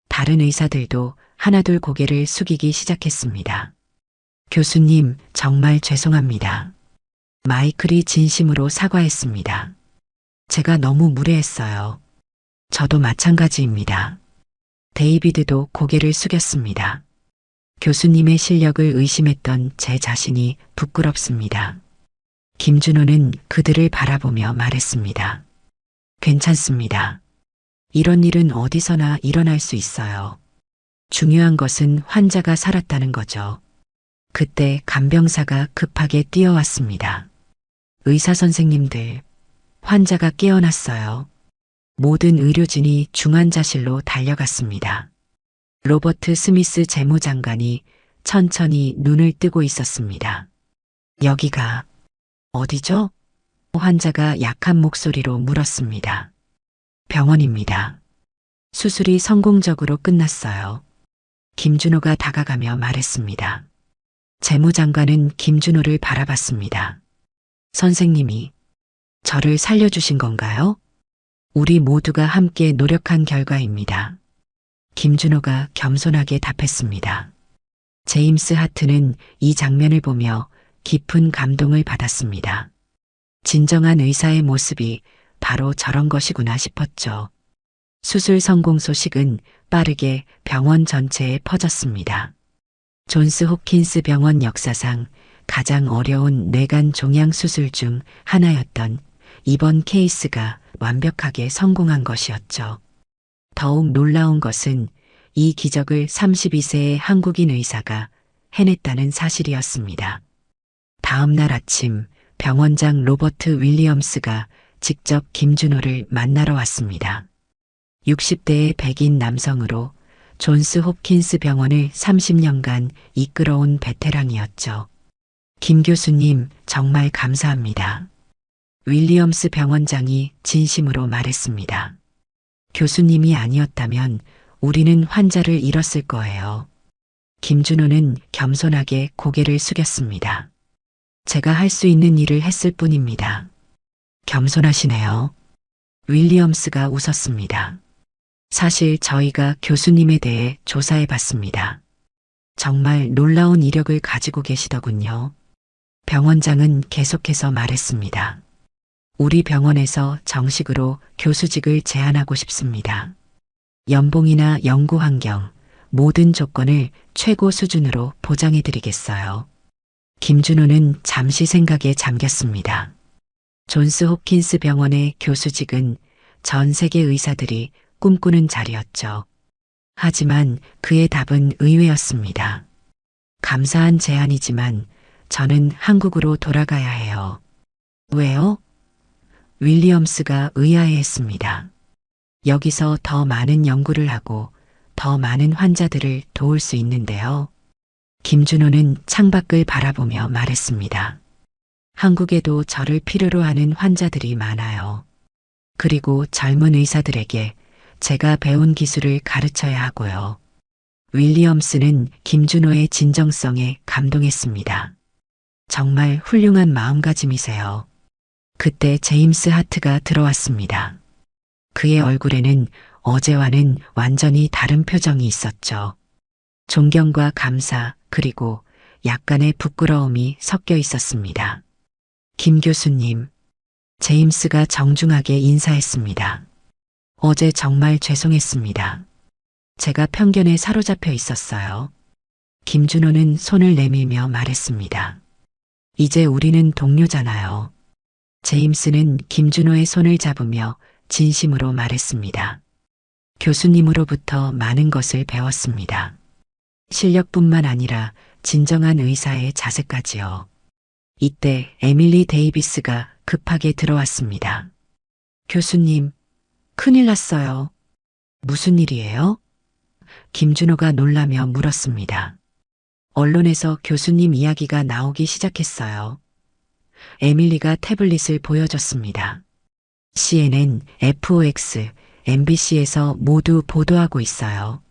다른 의사들도 하나둘 고개를 숙이기 시작했습니다. 교수님, 정말 죄송합니다. 마이클이 진심으로 사과했습니다. 제가 너무 무례했어요. 저도 마찬가지입니다. 데이비드도 고개를 숙였습니다. 교수님의 실력을 의심했던 제 자신이 부끄럽습니다. 김준호는 그들을 바라보며 말했습니다. 괜찮습니다. 이런 일은 어디서나 일어날 수 있어요. 중요한 것은 환자가 살았다는 거죠. 그때 간병사가 급하게 뛰어왔습니다. 의사 선생님들, 환자가 깨어났어요. 모든 의료진이 중환자실로 달려갔습니다. 로버트 스미스 재무장관이 천천히 눈을 뜨고 있었습니다. 여기가 어디죠? 환자가 약한 목소리로 물었습니다. 병원입니다. 수술이 성공적으로 끝났어요. 김준호가 다가가며 말했습니다. 재무장관은 김준호를 바라봤습니다. 선생님이 저를 살려주신 건가요? 우리 모두가 함께 노력한 결과입니다. 김준호가 겸손하게 답했습니다. 제임스 하트는 이 장면을 보며 깊은 감동을 받았습니다. 진정한 의사의 모습이 바로 저런 것이구나 싶었죠. 수술 성공 소식은 빠르게 병원 전체에 퍼졌습니다. 존스 홉킨스 병원 역사상 가장 어려운 뇌간 종양 수술 중 하나였던 이번 케이스가 완벽하게 성공한 것이었죠. 더욱 놀라운 것은 이 기적을 32세의 한국인 의사가 해냈다는 사실이었습니다. 다음 날 아침 병원장 로버트 윌리엄스가 직접 김준호를 만나러 왔습니다. 60대의 백인 남성으로 존스 홉킨스 병원을 30년간 이끌어온 베테랑이었죠. 김 교수님, 정말 감사합니다. 윌리엄스 병원장이 진심으로 말했습니다. 교수님이 아니었다면 우리는 환자를 잃었을 거예요. 김준호는 겸손하게 고개를 숙였습니다. 제가 할 수 있는 일을 했을 뿐입니다. 겸손하시네요. 윌리엄스가 웃었습니다. 사실 저희가 교수님에 대해 조사해 봤습니다. 정말 놀라운 이력을 가지고 계시더군요. 병원장은 계속해서 말했습니다. 우리 병원에서 정식으로 교수직을 제안하고 싶습니다. 연봉이나 연구 환경, 모든 조건을 최고 수준으로 보장해 드리겠어요. 김준호는 잠시 생각에 잠겼습니다. 존스 홉킨스 병원의 교수직은 전 세계 의사들이 꿈꾸는 자리였죠. 하지만 그의 답은 의외였습니다. 감사한 제안이지만 저는 한국으로 돌아가야 해요. 왜요? 윌리엄스가 의아해했습니다. 여기서 더 많은 연구를 하고 더 많은 환자들을 도울 수 있는데요. 김준호는 창밖을 바라보며 말했습니다. 한국에도 저를 필요로 하는 환자들이 많아요. 그리고 젊은 의사들에게 제가 배운 기술을 가르쳐야 하고요. 윌리엄스는 김준호의 진정성에 감동했습니다. 정말 훌륭한 마음가짐이세요. 그때 제임스 하트가 들어왔습니다. 그의 얼굴에는 어제와는 완전히 다른 표정이 있었죠. 존경과 감사, 그리고 약간의 부끄러움이 섞여 있었습니다. 김 교수님, 제임스가 정중하게 인사했습니다. 어제 정말 죄송했습니다. 제가 편견에 사로잡혀 있었어요. 김준호는 손을 내밀며 말했습니다. 이제 우리는 동료잖아요. 제임스는 김준호의 손을 잡으며 진심으로 말했습니다. 교수님으로부터 많은 것을 배웠습니다. 실력뿐만 아니라 진정한 의사의 자세까지요. 이때 에밀리 데이비스가 급하게 들어왔습니다. 교수님, 큰일 났어요. 무슨 일이에요? 김준호가 놀라며 물었습니다. 언론에서 교수님 이야기가 나오기 시작했어요. 에밀리가 태블릿을 보여줬습니다. CNN, FOX, MBC에서 모두 보도하고 있어요.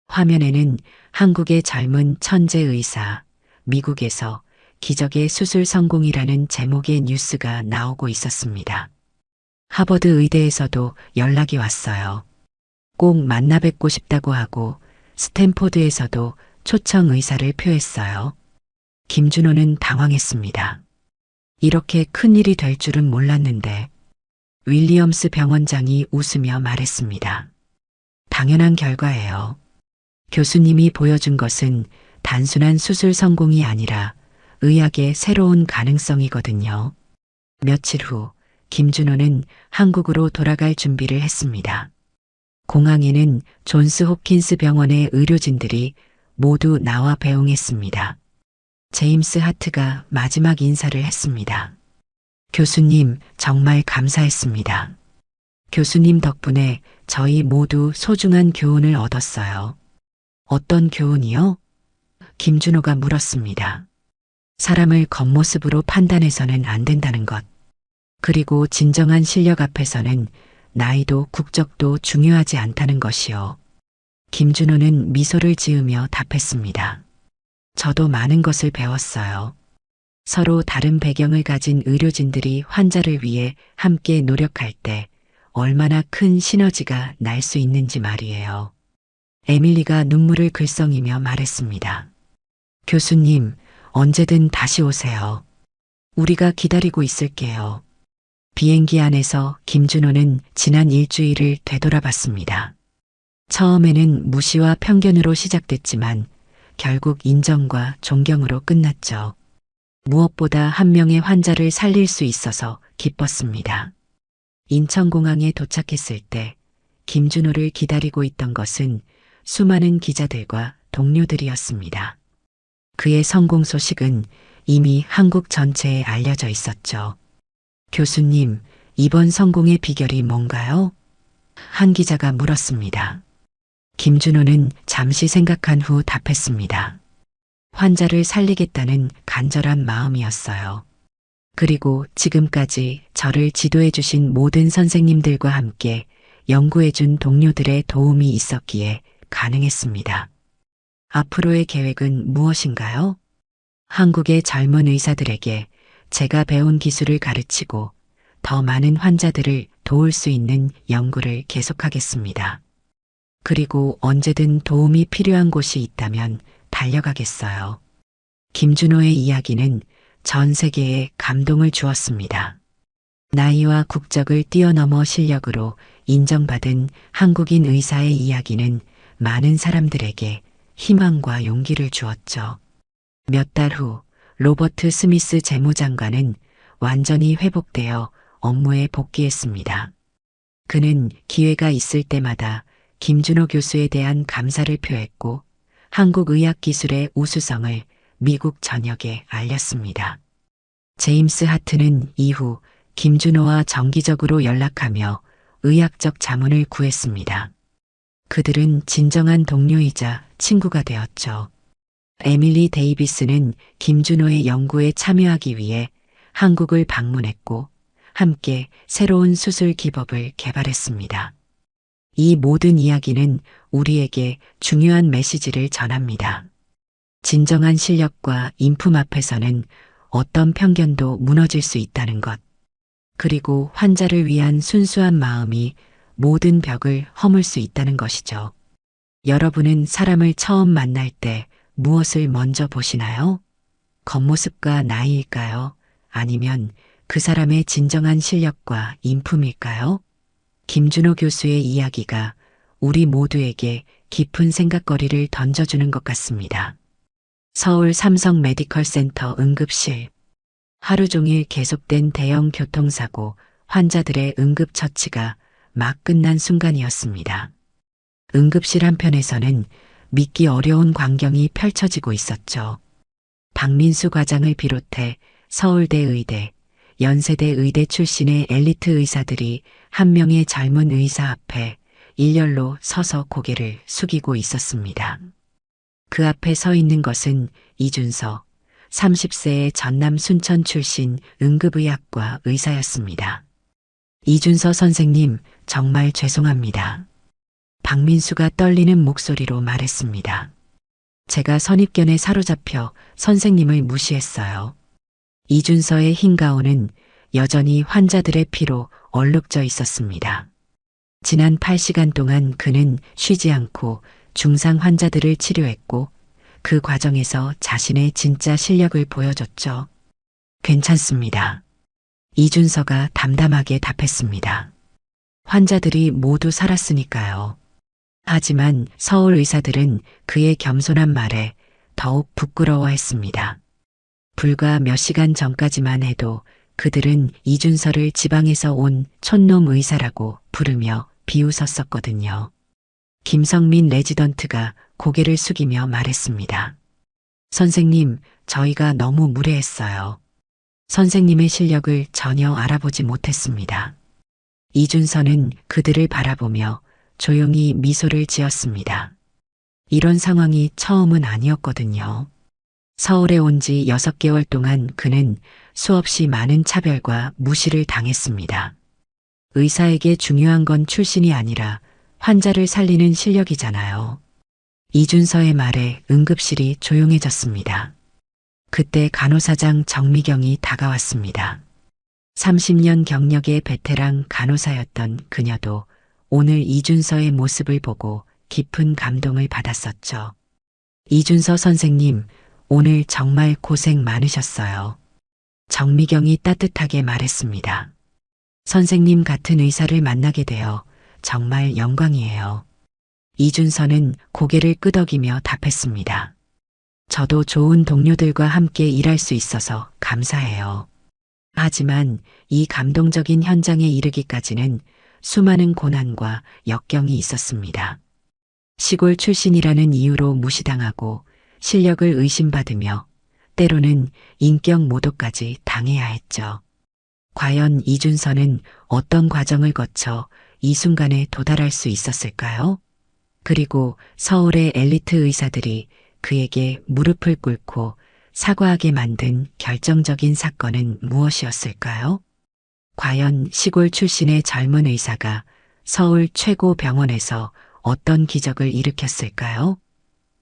화면에는 한국의 젊은 천재 의사, 미국에서 기적의 수술 성공이라는 제목의 뉴스가 나오고 있었습니다. 하버드 의대에서도 연락이 왔어요. 꼭 만나 뵙고 싶다고 하고 스탠포드에서도 초청 의사를 표했어요. 김준호는 당황했습니다. 이렇게 큰일이 될 줄은 몰랐는데 윌리엄스 병원장이 웃으며 말했습니다. 당연한 결과예요. 교수님이 보여준 것은 단순한 수술 성공이 아니라 의학의 새로운 가능성이거든요. 며칠 후 김준호는 한국으로 돌아갈 준비를 했습니다. 공항에는 존스 홉킨스 병원의 의료진들이 모두 나와 배웅했습니다. 제임스 하트가 마지막 인사를 했습니다. 교수님, 정말 감사했습니다. 교수님 덕분에 저희 모두 소중한 교훈을 얻었어요. 어떤 교훈이요? 김준호가 물었습니다. 사람을 겉모습으로 판단해서는 안 된다는 것. 그리고 진정한 실력 앞에서는 나이도 국적도 중요하지 않다는 것이요. 김준호는 미소를 지으며 답했습니다. 저도 많은 것을 배웠어요. 서로 다른 배경을 가진 의료진들이 환자를 위해 함께 노력할 때 얼마나 큰 시너지가 날 수 있는지 말이에요. 에밀리가 눈물을 글썽이며 말했습니다. 교수님, 언제든 다시 오세요. 우리가 기다리고 있을게요. 비행기 안에서 김준호는 지난 일주일을 되돌아봤습니다. 처음에는 무시와 편견으로 시작됐지만 결국 인정과 존경으로 끝났죠. 무엇보다 한 명의 환자를 살릴 수 있어서 기뻤습니다. 인천공항에 도착했을 때 김준호를 기다리고 있던 것은 수많은 기자들과 동료들이었습니다. 그의 성공 소식은 이미 한국 전체에 알려져 있었죠. 교수님, 이번 성공의 비결이 뭔가요? 한 기자가 물었습니다. 김준호는 잠시 생각한 후 답했습니다. 환자를 살리겠다는 간절한 마음이었어요. 그리고 지금까지 저를 지도해 주신 모든 선생님들과 함께 연구해 준 동료들의 도움이 있었기에 가능했습니다. 앞으로의 계획은 무엇인가요? 한국의 젊은 의사들에게 제가 배운 기술을 가르치고 더 많은 환자들을 도울 수 있는 연구를 계속하겠습니다. 그리고 언제든 도움이 필요한 곳이 있다면 달려가겠어요. 김준호의 이야기는 전 세계에 감동을 주었습니다. 나이와 국적을 뛰어넘어 실력으로 인정받은 한국인 의사의 이야기는 많은 사람들에게 희망과 용기를 주었죠. 몇 달 후 로버트 스미스 재무장관은 완전히 회복되어 업무에 복귀했습니다. 그는 기회가 있을 때마다 김준호 교수에 대한 감사를 표했고 한국의학기술의 우수성을 미국 전역에 알렸습니다. 제임스 하트는 이후 김준호와 정기적으로 연락하며 의학적 자문을 구했습니다. 그들은 진정한 동료이자 친구가 되었죠. 에밀리 데이비스는 김준호의 연구에 참여하기 위해 한국을 방문했고 함께 새로운 수술 기법을 개발했습니다. 이 모든 이야기는 우리에게 중요한 메시지를 전합니다. 진정한 실력과 인품 앞에서는 어떤 편견도 무너질 수 있다는 것. 그리고 환자를 위한 순수한 마음이 모든 벽을 허물 수 있다는 것이죠. 여러분은 사람을 처음 만날 때 무엇을 먼저 보시나요? 겉모습과 나이일까요? 아니면 그 사람의 진정한 실력과 인품일까요? 김준호 교수의 이야기가 우리 모두에게 깊은 생각거리를 던져주는 것 같습니다. 서울 삼성 메디컬 센터 응급실. 하루 종일 계속된 대형 교통사고, 환자들의 응급처치가 막 끝난 순간이었습니다. 응급실 한편에서는 믿기 어려운 광경이 펼쳐지고 있었죠. 박민수 과장을 비롯해 서울대 의대, 연세대 의대 출신의 엘리트 의사들이 한 명의 젊은 의사 앞에 일렬로 서서 고개를 숙이고 있었습니다. 그 앞에 서 있는 것은 이준서, 30세의 전남 순천 출신 응급의학과 의사였습니다. 이준서 선생님, 정말 죄송합니다. 박민수가 떨리는 목소리로 말했습니다. 제가 선입견에 사로잡혀 선생님을 무시했어요. 이준서의 흰 가운은 여전히 환자들의 피로 얼룩져 있었습니다. 지난 8시간 동안 그는 쉬지 않고 중상 환자들을 치료했고 그 과정에서 자신의 진짜 실력을 보여줬죠. 괜찮습니다. 이준서가 담담하게 답했습니다. 환자들이 모두 살았으니까요. 하지만 서울 의사들은 그의 겸손한 말에 더욱 부끄러워했습니다. 불과 몇 시간 전까지만 해도 그들은 이준서를 지방에서 온 촌놈 의사라고 부르며 비웃었었거든요. 김성민 레지던트가 고개를 숙이며 말했습니다. 선생님, 저희가 너무 무례했어요. 선생님의 실력을 전혀 알아보지 못했습니다. 이준서는 그들을 바라보며 조용히 미소를 지었습니다. 이런 상황이 처음은 아니었거든요. 서울에 온 지 6개월 동안 그는 수없이 많은 차별과 무시를 당했습니다. 의사에게 중요한 건 출신이 아니라 환자를 살리는 실력이잖아요. 이준서의 말에 응급실이 조용해졌습니다. 그때 간호사장 정미경이 다가왔습니다. 30년 경력의 베테랑 간호사였던 그녀도 오늘 이준서의 모습을 보고 깊은 감동을 받았었죠. 이준서 선생님, 오늘 정말 고생 많으셨어요. 정미경이 따뜻하게 말했습니다. 선생님 같은 의사를 만나게 되어 정말 영광이에요. 이준서는 고개를 끄덕이며 답했습니다. 저도 좋은 동료들과 함께 일할 수 있어서 감사해요. 하지만 이 감동적인 현장에 이르기까지는 수많은 고난과 역경이 있었습니다. 시골 출신이라는 이유로 무시당하고 실력을 의심받으며 때로는 인격 모독까지 당해야 했죠. 과연 이준서는 어떤 과정을 거쳐 이 순간에 도달할 수 있었을까요? 그리고 서울의 엘리트 의사들이 그에게 무릎을 꿇고 사과하게 만든 결정적인 사건은 무엇이었을까요? 과연 시골 출신의 젊은 의사가 서울 최고 병원에서 어떤 기적을 일으켰을까요?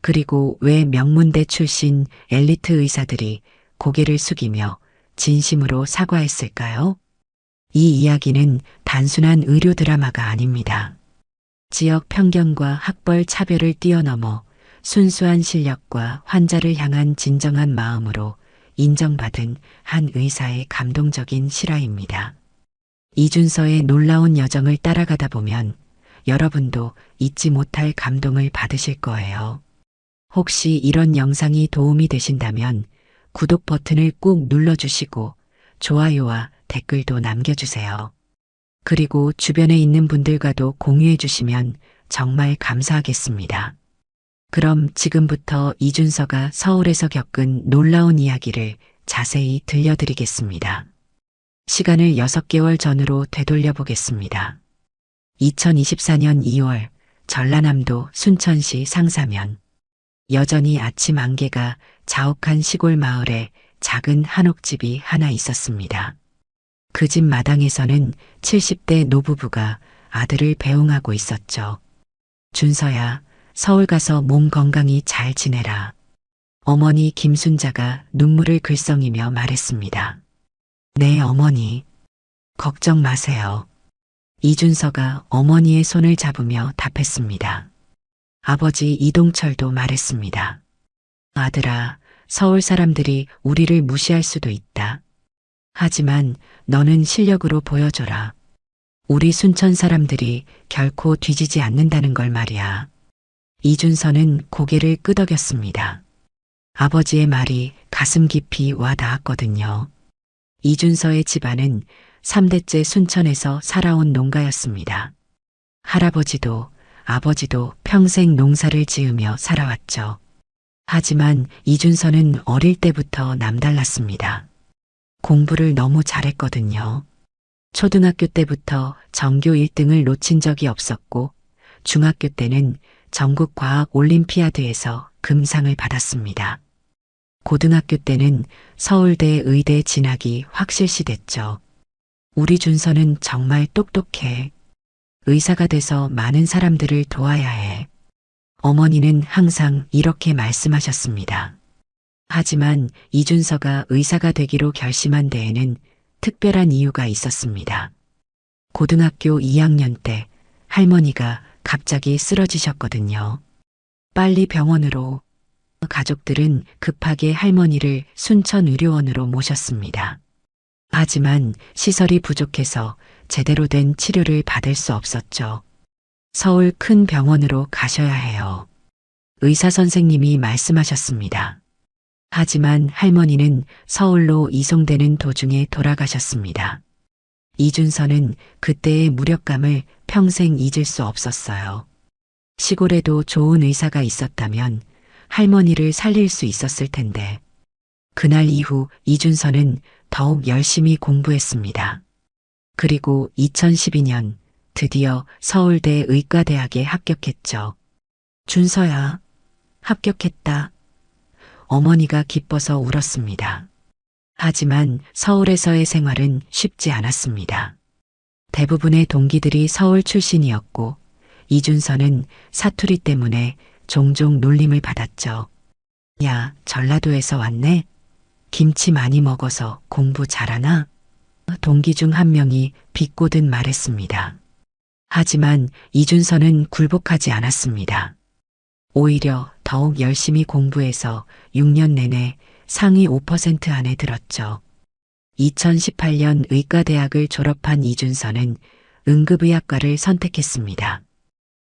그리고 왜 명문대 출신 엘리트 의사들이 고개를 숙이며 진심으로 사과했을까요? 이 이야기는 단순한 의료 드라마가 아닙니다. 지역 편견과 학벌 차별을 뛰어넘어 순수한 실력과 환자를 향한 진정한 마음으로 인정받은 한 의사의 감동적인 실화입니다. 이준서의 놀라운 여정을 따라가다 보면 여러분도 잊지 못할 감동을 받으실 거예요. 혹시 이런 영상이 도움이 되신다면 구독 버튼을 꾹 눌러주시고 좋아요와 댓글도 남겨주세요. 그리고 주변에 있는 분들과도 공유해 주시면 정말 감사하겠습니다. 그럼 지금부터 이준서가 서울에서 겪은 놀라운 이야기를 자세히 들려드리겠습니다. 시간을 6개월 전으로 되돌려 보겠습니다. 2024년 2월 전라남도 순천시 상사면. 여전히 아침 안개가 자욱한 시골 마을에 작은 한옥집이 하나 있었습니다. 그 집 마당에서는 70대 노부부가 아들을 배웅하고 있었죠. 준서야, 서울 가서 몸 건강히 잘 지내라. 어머니 김순자가 눈물을 글썽이며 말했습니다. 네, 어머니. 걱정 마세요. 이준서가 어머니의 손을 잡으며 답했습니다. 아버지 이동철도 말했습니다. 아들아, 서울 사람들이 우리를 무시할 수도 있다. 하지만 너는 실력으로 보여줘라. 우리 순천 사람들이 결코 뒤지지 않는다는 걸 말이야. 이준서는 고개를 끄덕였습니다. 아버지의 말이 가슴 깊이 와 닿았거든요. 이준서의 집안은 3대째 순천에서 살아온 농가였습니다. 할아버지도 아버지도 평생 농사를 지으며 살아왔죠. 하지만 이준서는 어릴 때부터 남달랐습니다. 공부를 너무 잘했거든요. 초등학교 때부터 전교 1등을 놓친 적이 없었고 중학교 때는 전국 과학 올림피아드에서 금상을 받았습니다. 고등학교 때는 서울대 의대 진학이 확실시됐죠. 우리 준서는 정말 똑똑해. 의사가 돼서 많은 사람들을 도와야 해. 어머니는 항상 이렇게 말씀하셨습니다. 하지만 이준서가 의사가 되기로 결심한 데에는 특별한 이유가 있었습니다. 고등학교 2학년 때 할머니가 갑자기 쓰러지셨거든요. 빨리 병원으로. 가족들은 급하게 할머니를 순천의료원으로 모셨습니다. 하지만 시설이 부족해서 제대로 된 치료를 받을 수 없었죠. 서울 큰 병원으로 가셔야 해요. 의사 선생님이 말씀하셨습니다. 하지만 할머니는 서울로 이송되는 도중에 돌아가셨습니다. 이준서는 그때의 무력감을 평생 잊을 수 없었어요. 시골에도 좋은 의사가 있었다면 할머니를 살릴 수 있었을 텐데. 그날 이후 이준서는 더욱 열심히 공부했습니다. 그리고 2012년 드디어 서울대 의과대학에 합격했죠. 준서야, 합격했다. 어머니가 기뻐서 울었습니다. 하지만 서울에서의 생활은 쉽지 않았습니다. 대부분의 동기들이 서울 출신이었고 이준서는 사투리 때문에 종종 놀림을 받았죠. 야, 전라도에서 왔네? 김치 많이 먹어서 공부 잘하나? 동기 중 한 명이 비꼬듯 말했습니다. 하지만 이준서는 굴복하지 않았습니다. 오히려 더욱 열심히 공부해서 6년 내내 상위 5% 안에 들었죠. 2018년 의과대학을 졸업한 이준서는 응급의학과를 선택했습니다.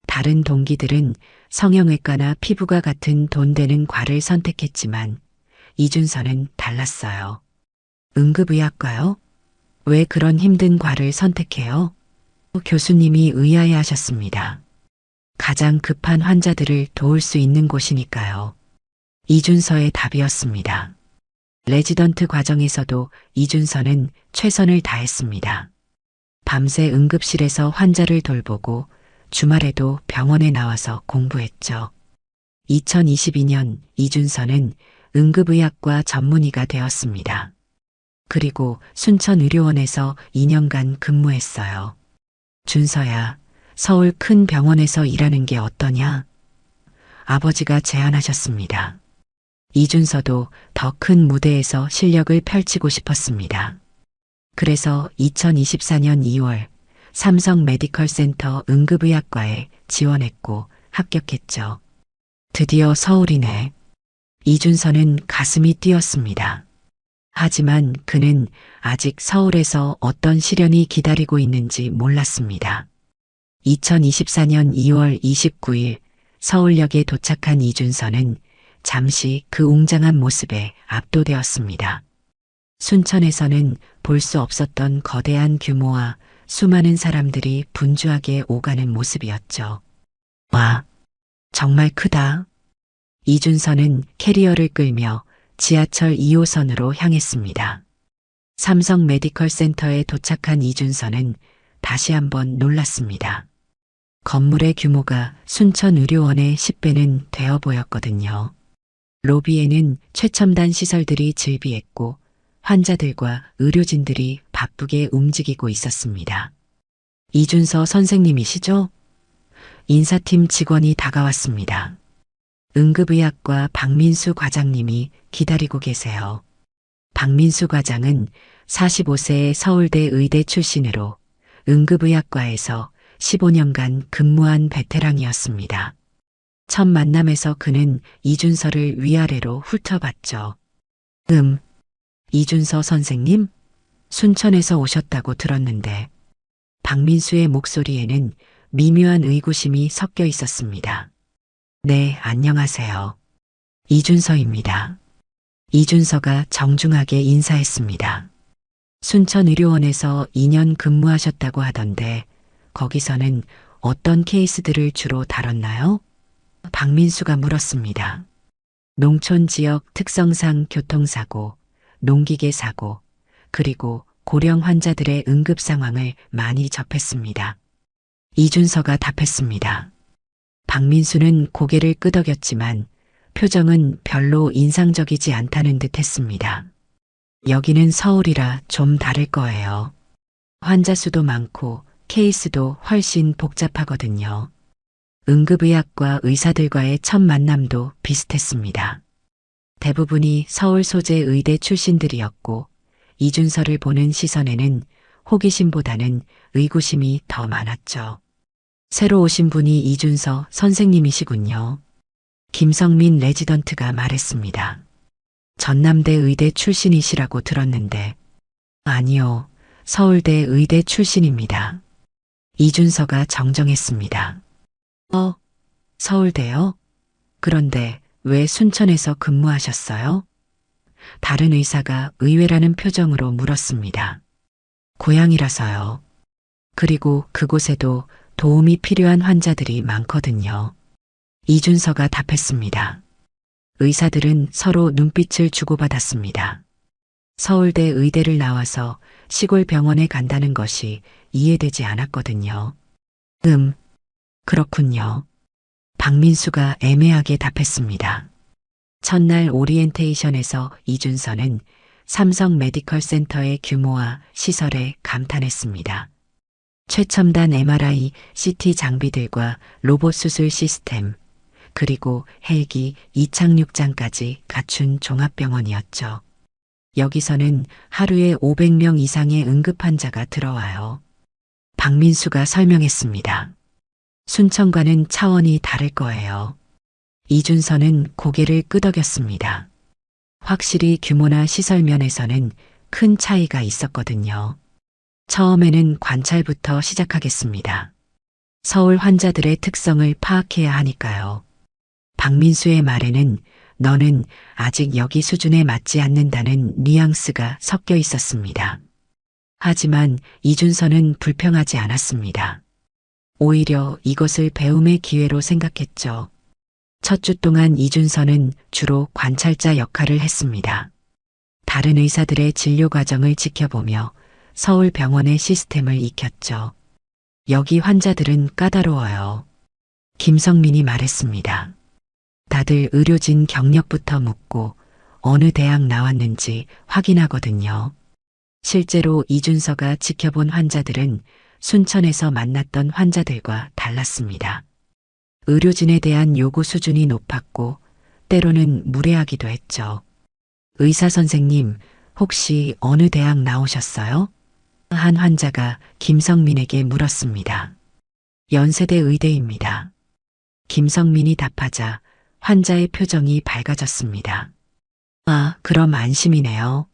다른 동기들은 성형외과나 피부과 같은 돈 되는 과를 선택했지만 이준서는 달랐어요. 응급의학과요? 왜 그런 힘든 과를 선택해요? 교수님이 의아해하셨습니다. 가장 급한 환자들을 도울 수 있는 곳이니까요. 이준서의 답이었습니다. 레지던트 과정에서도 이준서는 최선을 다했습니다. 밤새 응급실에서 환자를 돌보고 주말에도 병원에 나와서 공부했죠. 2022년 이준서는 응급의학과 전문의가 되었습니다. 그리고 순천의료원에서 2년간 근무했어요. 준서야, 서울 큰 병원에서 일하는 게 어떠냐? 아버지가 제안하셨습니다. 이준서도 더 큰 무대에서 실력을 펼치고 싶었습니다. 그래서 2024년 2월 삼성 메디컬 센터 응급의학과에 지원했고 합격했죠. 드디어 서울이네. 이준서는 가슴이 뛰었습니다. 하지만 그는 아직 서울에서 어떤 시련이 기다리고 있는지 몰랐습니다. 2024년 2월 29일 서울역에 도착한 이준서는 잠시 그 웅장한 모습에 압도되었습니다. 순천에서는 볼 수 없었던 거대한 규모와 수많은 사람들이 분주하게 오가는 모습이었죠. 와, 정말 크다. 이준서는 캐리어를 끌며 지하철 2호선으로 향했습니다. 삼성 메디컬 센터에 도착한 이준서는 다시 한번 놀랐습니다. 건물의 규모가 순천의료원의 10배는 되어 보였거든요. 로비에는 최첨단 시설들이 즐비했고 환자들과 의료진들이 바쁘게 움직이고 있었습니다. 이준서 선생님이시죠? 인사팀 직원이 다가왔습니다. 응급의학과 박민수 과장님이 기다리고 계세요. 박민수 과장은 45세의 서울대 의대 출신으로 응급의학과에서 15년간 근무한 베테랑이었습니다. 첫 만남에서 그는 이준서를 위아래로 훑어봤죠. 이준서 선생님? 순천에서 오셨다고 들었는데 박민수의 목소리에는 미묘한 의구심이 섞여 있었습니다. 네, 안녕하세요. 이준서입니다. 이준서가 정중하게 인사했습니다. 순천의료원에서 2년 근무하셨다고 하던데 거기서는 어떤 케이스들을 주로 다뤘나요? 박민수가 물었습니다. 농촌 지역 특성상 교통사고, 농기계 사고, 그리고 고령 환자들의 응급 상황을 많이 접했습니다. 이준서가 답했습니다. 박민수는 고개를 끄덕였지만 표정은 별로 인상적이지 않다는 듯 했습니다. 여기는 서울이라 좀 다를 거예요. 환자 수도 많고 케이스도 훨씬 복잡하거든요. 응급의학과 의사들과의 첫 만남도 비슷했습니다. 대부분이 서울 소재 의대 출신들이었고 이준서를 보는 시선에는 호기심보다는 의구심이 더 많았죠. 새로 오신 분이 이준서 선생님이시군요. 김성민 레지던트가 말했습니다. 전남대 의대 출신이시라고 들었는데 아니요, 서울대 의대 출신입니다. 이준서가 정정했습니다. 서울대요? 그런데 왜 순천에서 근무하셨어요? 다른 의사가 의외라는 표정으로 물었습니다. 고향이라서요. 그리고 그곳에도 도움이 필요한 환자들이 많거든요. 이준서가 답했습니다. 의사들은 서로 눈빛을 주고받았습니다. 서울대 의대를 나와서 시골 병원에 간다는 것이 이해되지 않았거든요. 그렇군요. 박민수가 애매하게 답했습니다. 첫날 오리엔테이션에서 이준서는 삼성 메디컬 센터의 규모와 시설에 감탄했습니다. 최첨단 MRI, CT 장비들과 로봇 수술 시스템, 그리고 헬기 이착륙장까지 갖춘 종합병원이었죠. 여기서는 하루에 500명 이상의 응급 환자가 들어와요. 박민수가 설명했습니다. 순천과는 차원이 다를 거예요. 이준서는 고개를 끄덕였습니다. 확실히 규모나 시설 면에서는 큰 차이가 있었거든요. 처음에는 관찰부터 시작하겠습니다. 서울 환자들의 특성을 파악해야 하니까요. 박민수의 말에는 너는 아직 여기 수준에 맞지 않는다는 뉘앙스가 섞여 있었습니다. 하지만 이준서는 불평하지 않았습니다. 오히려 이것을 배움의 기회로 생각했죠. 첫 주 동안 이준서는 주로 관찰자 역할을 했습니다. 다른 의사들의 진료 과정을 지켜보며 서울 병원의 시스템을 익혔죠. 여기 환자들은 까다로워요. 김성민이 말했습니다. 다들 의료진 경력부터 묻고 어느 대학 나왔는지 확인하거든요. 실제로 이준서가 지켜본 환자들은 순천에서 만났던 환자들과 달랐습니다. 의료진에 대한 요구 수준이 높았고 때로는 무례하기도 했죠. 의사 선생님, 혹시 어느 대학 나오셨어요? 한 환자가 김성민에게 물었습니다. 연세대 의대입니다. 김성민이 답하자 환자의 표정이 밝아졌습니다. 아, 그럼 안심이네요.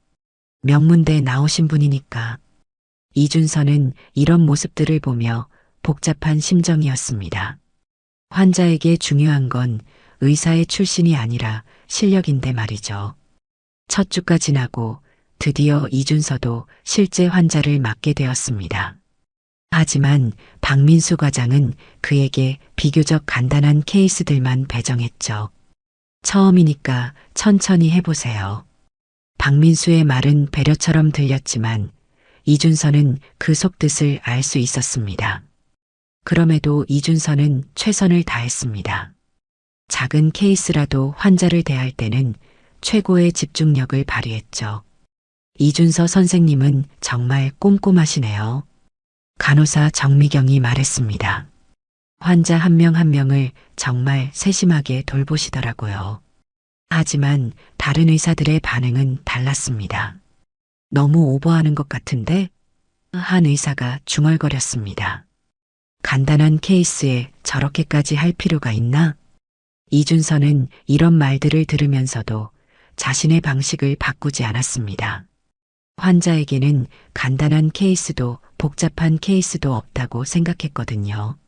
명문대 나오신 분이니까. 이준서는 이런 모습들을 보며 복잡한 심정이었습니다. 환자에게 중요한 건 의사의 출신이 아니라 실력인데 말이죠. 첫 주가 지나고 드디어 이준서도 실제 환자를 맡게 되었습니다. 하지만 박민수 과장은 그에게 비교적 간단한 케이스들만 배정했죠. 처음이니까 천천히 해보세요. 박민수의 말은 배려처럼 들렸지만 이준서는 그 속뜻을 알 수 있었습니다. 그럼에도 이준서는 최선을 다했습니다. 작은 케이스라도 환자를 대할 때는 최고의 집중력을 발휘했죠. 이준서 선생님은 정말 꼼꼼하시네요. 간호사 정미경이 말했습니다. 환자 한 명 한 명을 정말 세심하게 돌보시더라고요. 하지만 다른 의사들의 반응은 달랐습니다. 너무 오버하는 것 같은데? 한 의사가 중얼거렸습니다. 간단한 케이스에 저렇게까지 할 필요가 있나? 이준서는 이런 말들을 들으면서도 자신의 방식을 바꾸지 않았습니다. 환자에게는 간단한 케이스도 복잡한 케이스도 없다고 생각했거든요.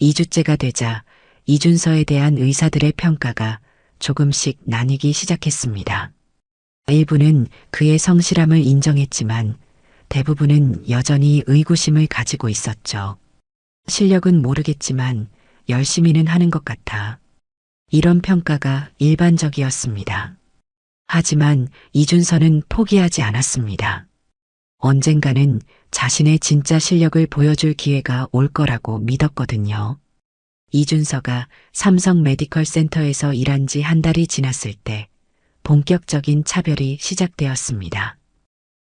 2주째가 되자 이준서에 대한 의사들의 평가가 조금씩 나뉘기 시작했습니다. 일부는 그의 성실함을 인정했지만 대부분은 여전히 의구심을 가지고 있었죠. 실력은 모르겠지만 열심히는 하는 것 같아. 이런 평가가 일반적이었습니다. 하지만 이준서는 포기하지 않았습니다. 언젠가는 자신의 진짜 실력을 보여줄 기회가 올 거라고 믿었거든요. 이준서가 삼성 메디컬 센터에서 일한 지 한 달이 지났을 때 본격적인 차별이 시작되었습니다.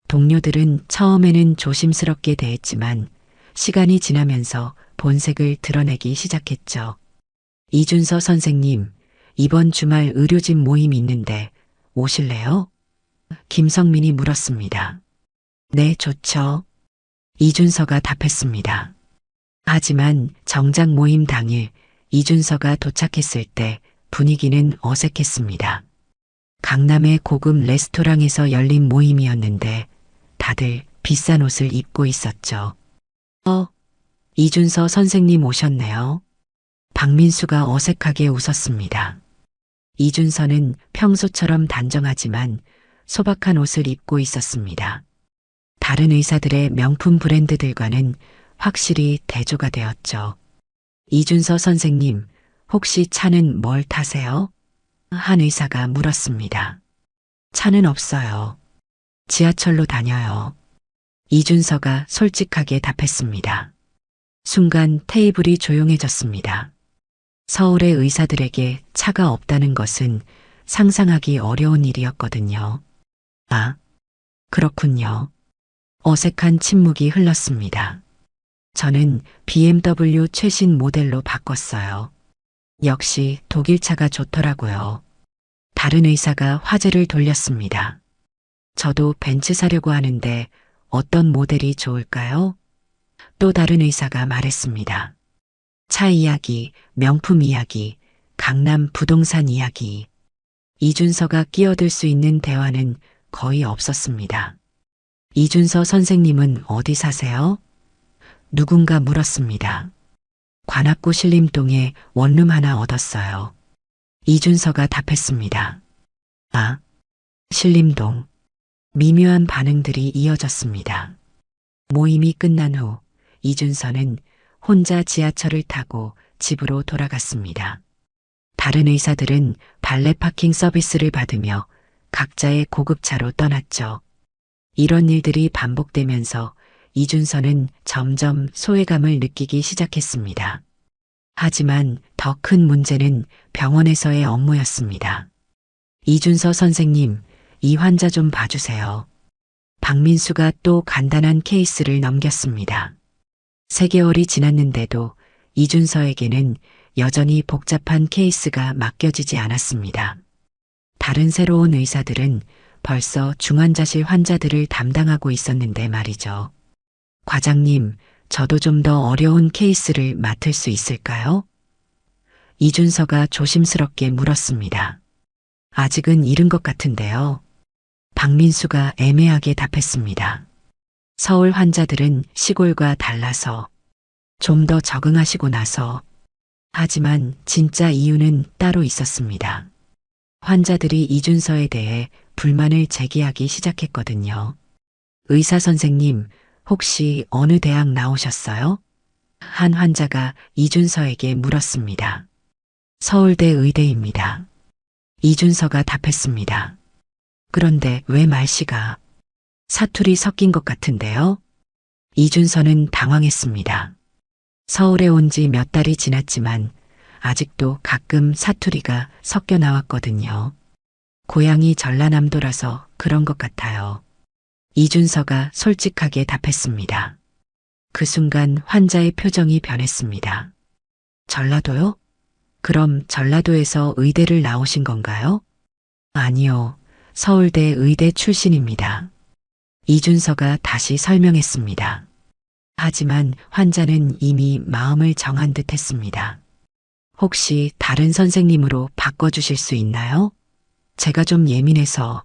동료들은 처음에는 조심스럽게 대했지만 시간이 지나면서 본색을 드러내기 시작했죠. 이준서 선생님, 이번 주말 의료진 모임이 있는데 오실래요? 김성민이 물었습니다. 네, 좋죠. 이준서가 답했습니다. 하지만 정작 모임 당일 이준서가 도착했을 때 분위기는 어색했습니다. 강남의 고급 레스토랑에서 열린 모임이었는데 다들 비싼 옷을 입고 있었죠. 이준서 선생님 오셨네요. 박민수가 어색하게 웃었습니다. 이준서는 평소처럼 단정하지만 소박한 옷을 입고 있었습니다. 다른 의사들의 명품 브랜드들과는 확실히 대조가 되었죠. 이준서 선생님, 혹시 차는 뭘 타세요? 한 의사가 물었습니다. 차는 없어요. 지하철로 다녀요. 이준서가 솔직하게 답했습니다. 순간 테이블이 조용해졌습니다. 서울의 의사들에게 차가 없다는 것은 상상하기 어려운 일이었거든요. 아, 그렇군요. 어색한 침묵이 흘렀습니다. 저는 BMW 최신 모델로 바꿨어요. 역시 독일차가 좋더라고요. 다른 의사가 화제를 돌렸습니다. 저도 벤츠 사려고 하는데 어떤 모델이 좋을까요? 또 다른 의사가 말했습니다. 차 이야기, 명품 이야기, 강남 부동산 이야기. 이준서가 끼어들 수 있는 대화는 거의 없었습니다. 이준서 선생님은 어디 사세요? 누군가 물었습니다. 관악구 신림동에 원룸 하나 얻었어요. 이준서가 답했습니다. 아, 신림동. 미묘한 반응들이 이어졌습니다. 모임이 끝난 후 이준서는 혼자 지하철을 타고 집으로 돌아갔습니다. 다른 의사들은 발레 파킹 서비스를 받으며 각자의 고급차로 떠났죠. 이런 일들이 반복되면서 이준서는 점점 소외감을 느끼기 시작했습니다. 하지만 더 큰 문제는 병원에서의 업무였습니다. 이준서 선생님, 이 환자 좀 봐주세요. 박민수가 또 간단한 케이스를 넘겼습니다. 3개월이 지났는데도 이준서에게는 여전히 복잡한 케이스가 맡겨지지 않았습니다. 다른 새로운 의사들은 벌써 중환자실 환자들을 담당하고 있었는데 말이죠. 과장님, 저도 좀 더 어려운 케이스를 맡을 수 있을까요? 이준서가 조심스럽게 물었습니다. 아직은 이른 것 같은데요. 박민수가 애매하게 답했습니다. 서울 환자들은 시골과 달라서 좀 더 적응하시고 나서. 하지만 진짜 이유는 따로 있었습니다. 환자들이 이준서에 대해 불만을 제기하기 시작했거든요. 의사 선생님, 혹시 어느 대학 나오셨어요? 한 환자가 이준서에게 물었습니다. 서울대 의대입니다. 이준서가 답했습니다. 그런데 왜 말씨가 사투리 섞인 것 같은데요? 이준서는 당황했습니다. 서울에 온 지 몇 달이 지났지만 아직도 가끔 사투리가 섞여 나왔거든요. 고향이 전라남도라서 그런 것 같아요. 이준서가 솔직하게 답했습니다. 그 순간 환자의 표정이 변했습니다. 전라도요? 그럼 전라도에서 의대를 나오신 건가요? 아니요. 서울대 의대 출신입니다. 이준서가 다시 설명했습니다. 하지만 환자는 이미 마음을 정한 듯 했습니다. 혹시 다른 선생님으로 바꿔주실 수 있나요? 제가 좀 예민해서.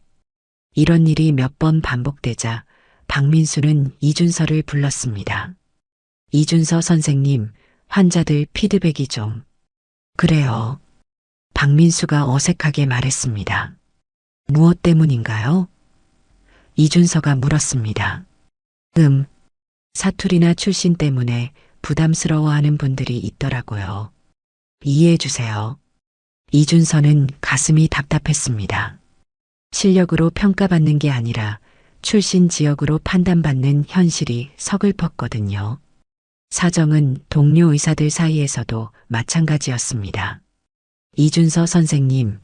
이런 일이 몇 번 반복되자 박민수는 이준서를 불렀습니다. 이준서 선생님, 환자들 피드백이 좀. 그래요. 박민수가 어색하게 말했습니다. 무엇 때문인가요? 이준서가 물었습니다. 사투리나 출신 때문에 부담스러워하는 분들이 있더라고요. 이해해 주세요. 이준서는 가슴이 답답했습니다. 실력으로 평가받는 게 아니라 출신 지역으로 판단받는 현실이 서글펐거든요. 사정은 동료 의사들 사이에서도 마찬가지였습니다. 이준서 선생님,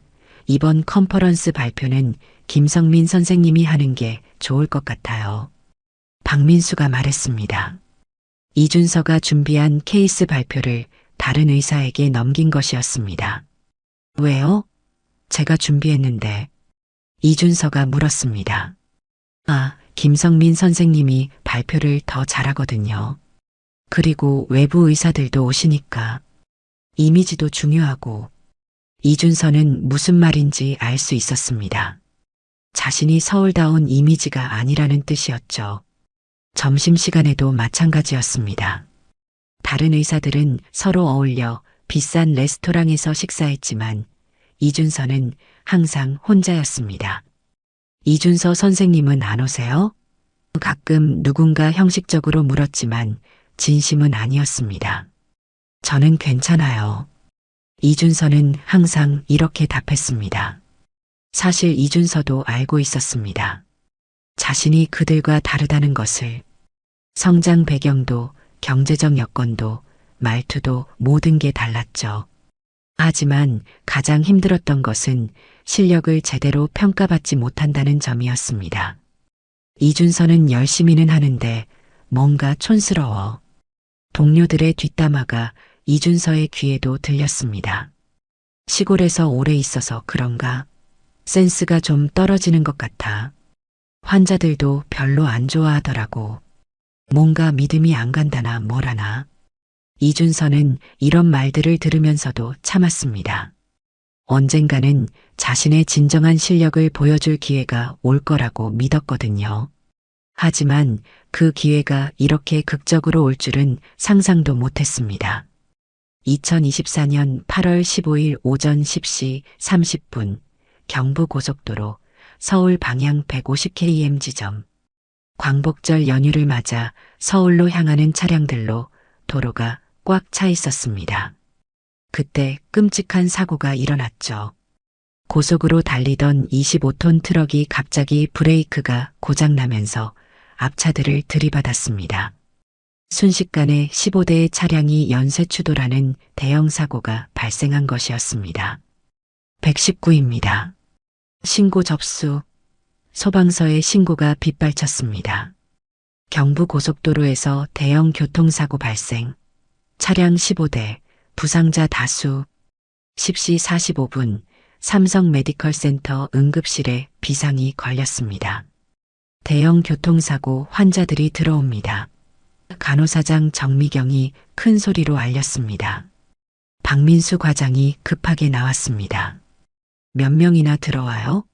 이번 컨퍼런스 발표는 김성민 선생님이 하는 게 좋을 것 같아요. 박민수가 말했습니다. 이준서가 준비한 케이스 발표를 다른 의사에게 넘긴 것이었습니다. 왜요? 제가 준비했는데. 이준서가 물었습니다. 아, 김성민 선생님이 발표를 더 잘하거든요. 그리고 외부 의사들도 오시니까. 이미지도 중요하고. 이준서는 무슨 말인지 알 수 있었습니다. 자신이 서울다운 이미지가 아니라는 뜻이었죠. 점심시간에도 마찬가지였습니다. 다른 의사들은 서로 어울려 비싼 레스토랑에서 식사했지만 이준서는 항상 혼자였습니다. 이준서 선생님은 안 오세요? 가끔 누군가 형식적으로 물었지만 진심은 아니었습니다. 저는 괜찮아요. 이준서는 항상 이렇게 답했습니다. 사실 이준서도 알고 있었습니다. 자신이 그들과 다르다는 것을. 성장 배경도 경제적 여건도 말투도 모든 게 달랐죠. 하지만 가장 힘들었던 것은 실력을 제대로 평가받지 못한다는 점이었습니다. 이준서는 열심히는 하는데 뭔가 촌스러워. 동료들의 뒷담화가 이준서의 귀에도 들렸습니다. 시골에서 오래 있어서 그런가? 센스가 좀 떨어지는 것 같아. 환자들도 별로 안 좋아하더라고. 뭔가 믿음이 안 간다나 뭐라나. 이준서는 이런 말들을 들으면서도 참았습니다. 언젠가는 자신의 진정한 실력을 보여줄 기회가 올 거라고 믿었거든요. 하지만 그 기회가 이렇게 극적으로 올 줄은 상상도 못했습니다. 2024년 8월 15일 오전 10시 30분 경부고속도로 서울 방향 150km 지점. 광복절 연휴를 맞아 서울로 향하는 차량들로 도로가 꽉 차 있었습니다. 그때 끔찍한 사고가 일어났죠. 고속으로 달리던 25톤 트럭이 갑자기 브레이크가 고장나면서 앞차들을 들이받았습니다. 순식간에 15대의 차량이 연쇄 추돌하는 대형 사고가 발생한 것이었습니다. 119입니다. 신고 접수. 소방서에 신고가 빗발쳤습니다. 경부고속도로에서 대형 교통사고 발생. 차량 15대, 부상자 다수. 10시 45분 삼성 메디컬센터 응급실에 비상이 걸렸습니다. 대형 교통사고 환자들이 들어옵니다. 간호사장 정미경이 큰 소리로 알렸습니다. 박민수 과장이 급하게 나왔습니다. 몇 명이나 들어와요?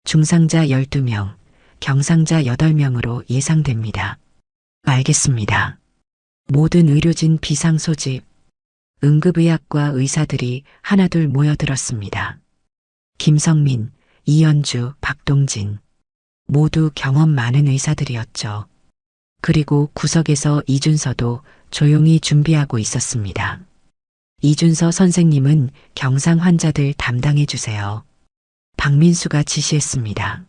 중상자 12명, 경상자 8명으로 예상됩니다. 알겠습니다. 모든 의료진 비상 소집. 응급의학과 의사들이 하나둘 모여들었습니다. 김성민, 이현주, 박동진. 모두 경험 많은 의사들이었죠. 그리고 구석에서 이준서도 조용히 준비하고 있었습니다. 이준서 선생님은 경상 환자들 담당해 주세요. 박민수가 지시했습니다.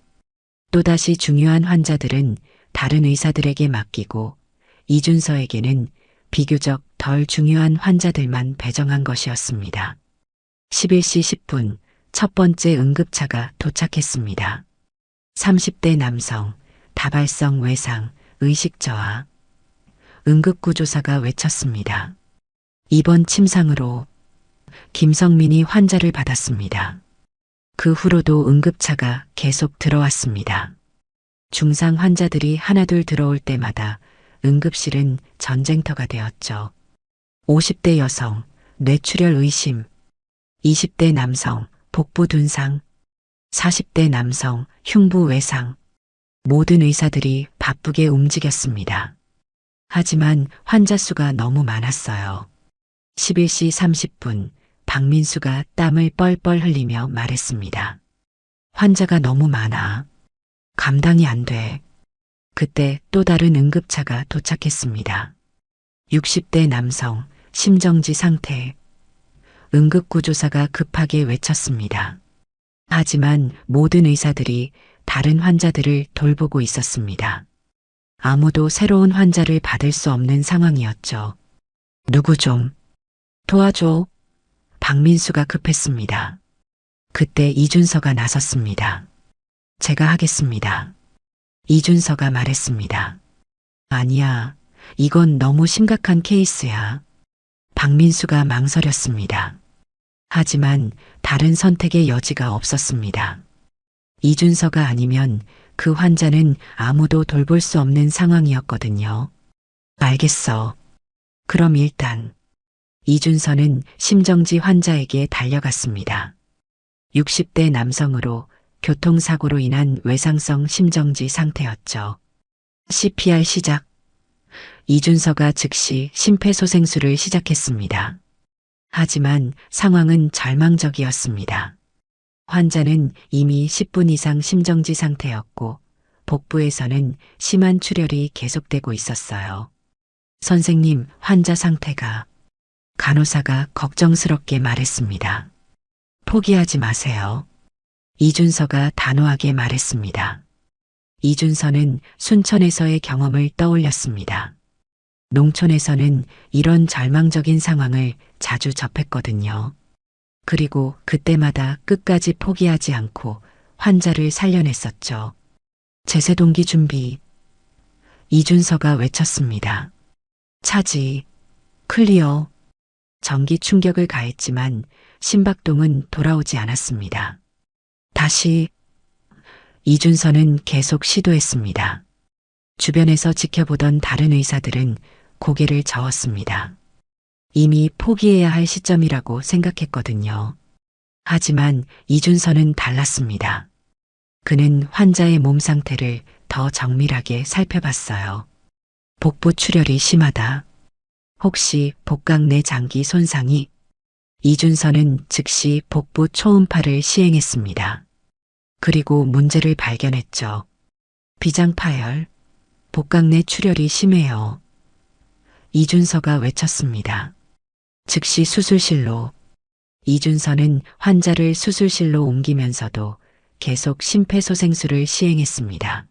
또다시 중요한 환자들은 다른 의사들에게 맡기고 이준서에게는 비교적 덜 중요한 환자들만 배정한 것이었습니다. 11시 10분 첫 번째 응급차가 도착했습니다. 30대 남성, 다발성 외상, 의식 저하. 응급구조사가 외쳤습니다. 이번 침상으로. 김성민이 환자를 받았습니다. 그 후로도 응급차가 계속 들어왔습니다. 중상 환자들이 하나둘 들어올 때마다 응급실은 전쟁터가 되었죠. 50대 여성, 뇌출혈 의심. 20대 남성, 복부 둔상. 40대 남성, 흉부 외상. 모든 의사들이 바쁘게 움직였습니다. 하지만 환자 수가 너무 많았어요. 11시 30분 박민수가 땀을 뻘뻘 흘리며 말했습니다. 환자가 너무 많아. 감당이 안 돼. 그때 또 다른 응급차가 도착했습니다. 60대 남성, 심정지 상태. 응급구조사가 급하게 외쳤습니다. 하지만 모든 의사들이 다른 환자들을 돌보고 있었습니다. 아무도 새로운 환자를 받을 수 없는 상황이었죠. 누구 좀 도와줘. 박민수가 급했습니다. 그때 이준서가 나섰습니다. 제가 하겠습니다. 이준서가 말했습니다. 아니야, 이건 너무 심각한 케이스야. 박민수가 망설였습니다. 하지만 다른 선택의 여지가 없었습니다. 이준서가 아니면 그 환자는 아무도 돌볼 수 없는 상황이었거든요. 알겠어. 그럼 일단. 이준서는 심정지 환자에게 달려갔습니다. 60대 남성으로 교통사고로 인한 외상성 심정지 상태였죠. CPR 시작. 이준서가 즉시 심폐소생술을 시작했습니다. 하지만 상황은 절망적이었습니다. 환자는 이미 10분 이상 심정지 상태였고 복부에서는 심한 출혈이 계속되고 있었어요. 선생님, 환자 상태가. 간호사가 걱정스럽게 말했습니다. 포기하지 마세요. 이준서가 단호하게 말했습니다. 이준서는 순천에서의 경험을 떠올렸습니다. 농촌에서는 이런 절망적인 상황을 자주 접했거든요. 그리고 그때마다 끝까지 포기하지 않고 환자를 살려냈었죠. 제세동기 준비. 이준서가 외쳤습니다. 차지. 클리어. 전기 충격을 가했지만 심박동은 돌아오지 않았습니다. 다시. 이준서는 계속 시도했습니다. 주변에서 지켜보던 다른 의사들은 고개를 저었습니다. 이미 포기해야 할 시점이라고 생각했거든요. 하지만 이준서는 달랐습니다. 그는 환자의 몸 상태를 더 정밀하게 살펴봤어요. 복부 출혈이 심하다. 혹시 복강 내 장기 손상이? 이준서는 즉시 복부 초음파를 시행했습니다. 그리고 문제를 발견했죠. 비장 파열, 복강 내 출혈이 심해요. 이준서가 외쳤습니다. 즉시 수술실로. 이준서는 환자를 수술실로 옮기면서도 계속 심폐소생술을 시행했습니다.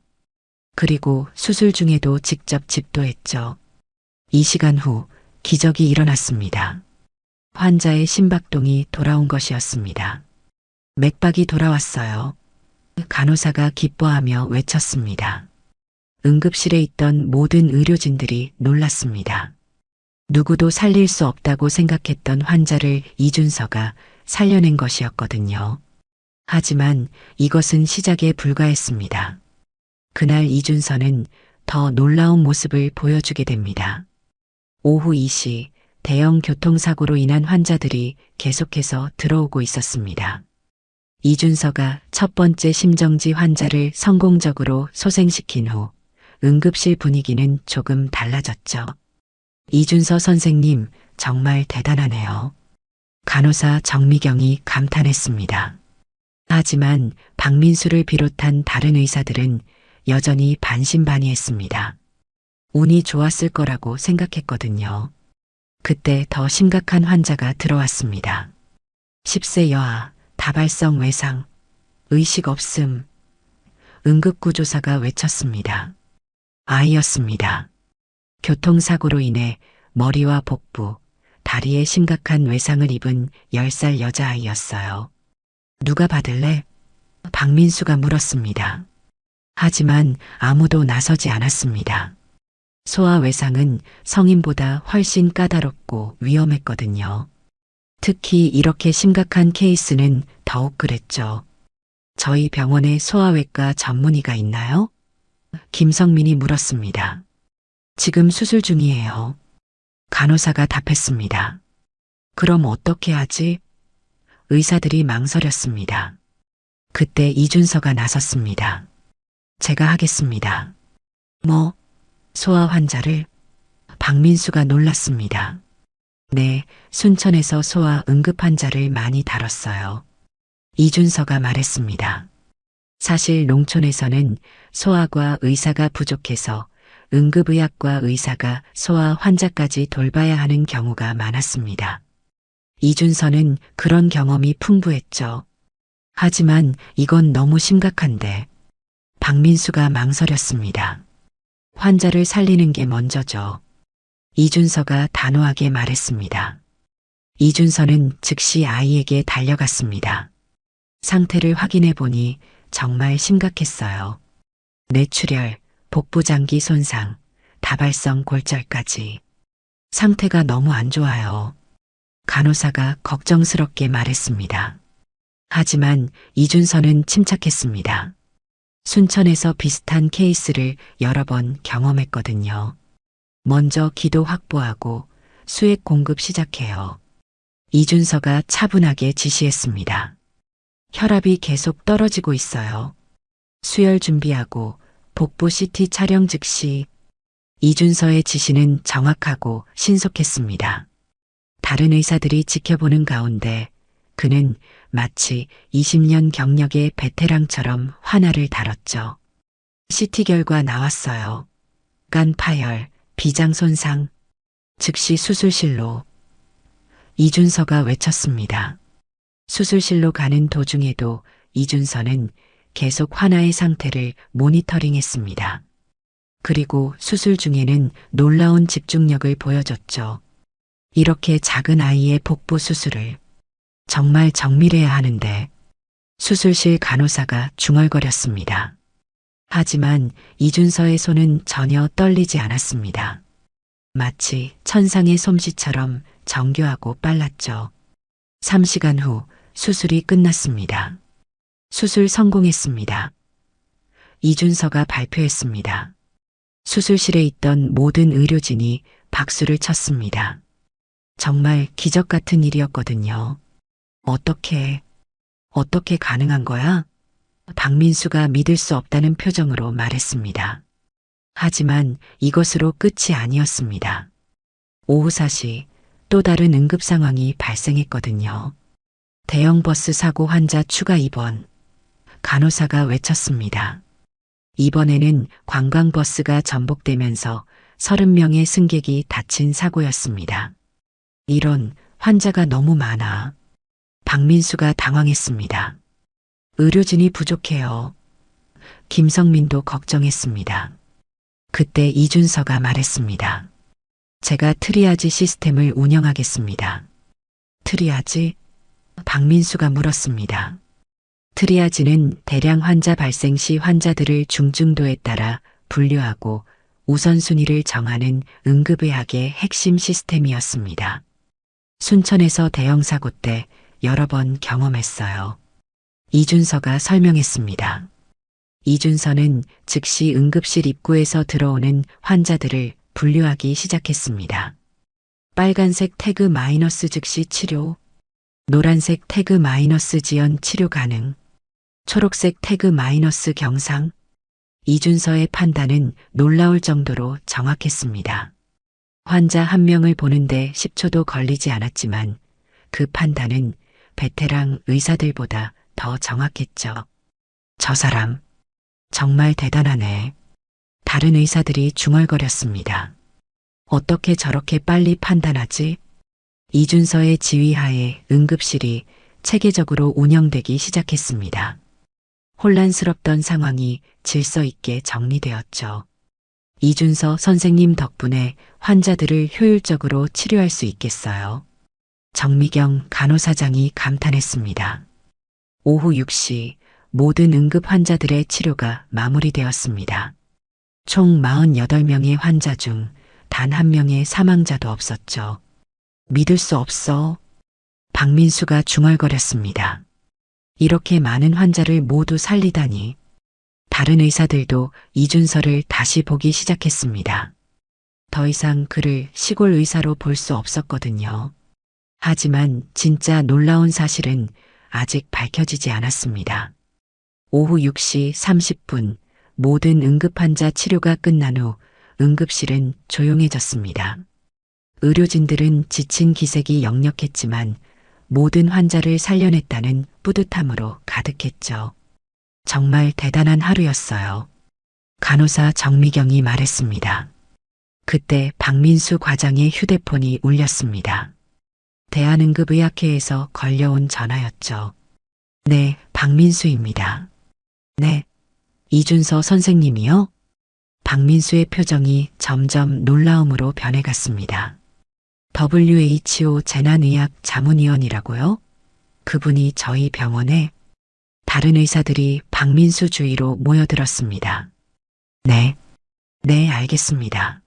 그리고 수술 중에도 직접 집도했죠. 2시간 후 기적이 일어났습니다. 환자의 심박동이 돌아온 것이었습니다. 맥박이 돌아왔어요. 간호사가 기뻐하며 외쳤습니다. 응급실에 있던 모든 의료진들이 놀랐습니다. 누구도 살릴 수 없다고 생각했던 환자를 이준서가 살려낸 것이었거든요. 하지만 이것은 시작에 불과했습니다. 그날 이준서는 더 놀라운 모습을 보여주게 됩니다. 오후 2시 대형 교통사고로 인한 환자들이 계속해서 들어오고 있었습니다. 이준서가 첫 번째 심정지 환자를 성공적으로 소생시킨 후 응급실 분위기는 조금 달라졌죠. 이준서 선생님, 정말 대단하네요. 간호사 정미경이 감탄했습니다. 하지만 박민수를 비롯한 다른 의사들은 여전히 반신반의했습니다. 운이 좋았을 거라고 생각했거든요. 그때 더 심각한 환자가 들어왔습니다. 10세 여아, 다발성 외상, 의식 없음. 응급구조사가 외쳤습니다. 아이였습니다. 교통사고로 인해 머리와 복부, 다리에 심각한 외상을 입은 10살 여자아이였어요. 누가 받을래? 박민수가 물었습니다. 하지만 아무도 나서지 않았습니다. 소아 외상은 성인보다 훨씬 까다롭고 위험했거든요. 특히 이렇게 심각한 케이스는 더욱 그랬죠. 저희 병원에 소아외과 전문의가 있나요? 김성민이 물었습니다. 지금 수술 중이에요. 간호사가 답했습니다. 그럼 어떻게 하지? 의사들이 망설였습니다. 그때 이준서가 나섰습니다. 제가 하겠습니다. 뭐? 소아 환자를? 박민수가 놀랐습니다. 네, 순천에서 소아 응급 환자를 많이 다뤘어요. 이준서가 말했습니다. 사실 농촌에서는 소아과 의사가 부족해서 응급의학과 의사가 소아 환자까지 돌봐야 하는 경우가 많았습니다. 이준서는 그런 경험이 풍부했죠. 하지만 이건 너무 심각한데. 박민수가 망설였습니다. 환자를 살리는 게 먼저죠. 이준서가 단호하게 말했습니다. 이준서는 즉시 아이에게 달려갔습니다. 상태를 확인해 보니 정말 심각했어요. 뇌출혈, 복부장기 손상, 다발성 골절까지. 상태가 너무 안 좋아요. 간호사가 걱정스럽게 말했습니다. 하지만 이준서는 침착했습니다. 순천에서 비슷한 케이스를 여러 번 경험했거든요. 먼저 기도 확보하고 수액 공급 시작해요. 이준서가 차분하게 지시했습니다. 혈압이 계속 떨어지고 있어요. 수혈 준비하고 복부 CT 촬영 즉시. 이준서의 지시는 정확하고 신속했습니다. 다른 의사들이 지켜보는 가운데 그는 마치 20년 경력의 베테랑처럼 환아를 다뤘죠. CT 결과 나왔어요. 간 파열, 비장 손상, 즉시 수술실로. 이준서가 외쳤습니다. 수술실로 가는 도중에도 이준서는 계속 환아의 상태를 모니터링했습니다. 그리고 수술 중에는 놀라운 집중력을 보여줬죠. 이렇게 작은 아이의 복부 수술을 정말 정밀해야 하는데. 수술실 간호사가 중얼거렸습니다. 하지만 이준서의 손은 전혀 떨리지 않았습니다. 마치 천상의 솜씨처럼 정교하고 빨랐죠. 3시간 후 수술이 끝났습니다. 수술 성공했습니다. 이준서가 발표했습니다. 수술실에 있던 모든 의료진이 박수를 쳤습니다. 정말 기적 같은 일이었거든요. 어떻게 가능한 거야? 박민수가 믿을 수 없다는 표정으로 말했습니다. 하지만 이것으로 끝이 아니었습니다. 오후 4시 또 다른 응급 상황이 발생했거든요. 대형 버스 사고 환자 추가 입원. 간호사가 외쳤습니다. 이번에는 관광버스가 전복되면서 30명의 승객이 다친 사고였습니다. 이런 환자가 너무 많아. 박민수가 당황했습니다. 의료진이 부족해요. 김성민도 걱정했습니다. 그때 이준서가 말했습니다. 제가 트리아지 시스템을 운영하겠습니다. 트리아지? 박민수가 물었습니다. 트리아지는 대량 환자 발생 시 환자들을 중증도에 따라 분류하고 우선순위를 정하는 응급의학의 핵심 시스템이었습니다. 순천에서 대형 사고 때 여러 번 경험했어요. 이준서가 설명했습니다. 이준서는 즉시 응급실 입구에서 들어오는 환자들을 분류하기 시작했습니다. 빨간색 태그 마이너스 즉시 치료, 노란색 태그 마이너스 지연 치료 가능, 초록색 태그 마이너스 경상. 이준서의 판단은 놀라울 정도로 정확했습니다. 환자 한 명을 보는데 10초도 걸리지 않았지만 그 판단은 베테랑 의사들보다 더 정확했죠. 저 사람 정말 대단하네. 다른 의사들이 중얼거렸습니다. 어떻게 저렇게 빨리 판단하지? 이준서의 지휘하에 응급실이 체계적으로 운영되기 시작했습니다. 혼란스럽던 상황이 질서 있게 정리되었죠. 이준서 선생님 덕분에 환자들을 효율적으로 치료할 수 있겠어요. 정미경 간호사장이 감탄했습니다. 오후 6시 모든 응급 환자들의 치료가 마무리되었습니다. 총 48명의 환자 중 단 한 명의 사망자도 없었죠. 믿을 수 없어. 박민수가 중얼거렸습니다. 이렇게 많은 환자를 모두 살리다니. 다른 의사들도 이준서를 다시 보기 시작했습니다. 더 이상 그를 시골 의사로 볼 수 없었거든요. 하지만 진짜 놀라운 사실은 아직 밝혀지지 않았습니다. 오후 6시 30분 모든 응급환자 치료가 끝난 후 응급실은 조용해졌습니다. 의료진들은 지친 기색이 역력했지만 모든 환자를 살려냈다는 뿌듯함으로 가득했죠. 정말 대단한 하루였어요. 간호사 정미경이 말했습니다. 그때 박민수 과장의 휴대폰이 울렸습니다. 대한응급의학회에서 걸려온 전화였죠. 네, 박민수입니다. 네, 이준서 선생님이요? 박민수의 표정이 점점 놀라움으로 변해갔습니다. WHO 재난의학 자문위원이라고요? 그분이 저희 병원에. 다른 의사들이 박민수 주위로 모여들었습니다. 네, 알겠습니다.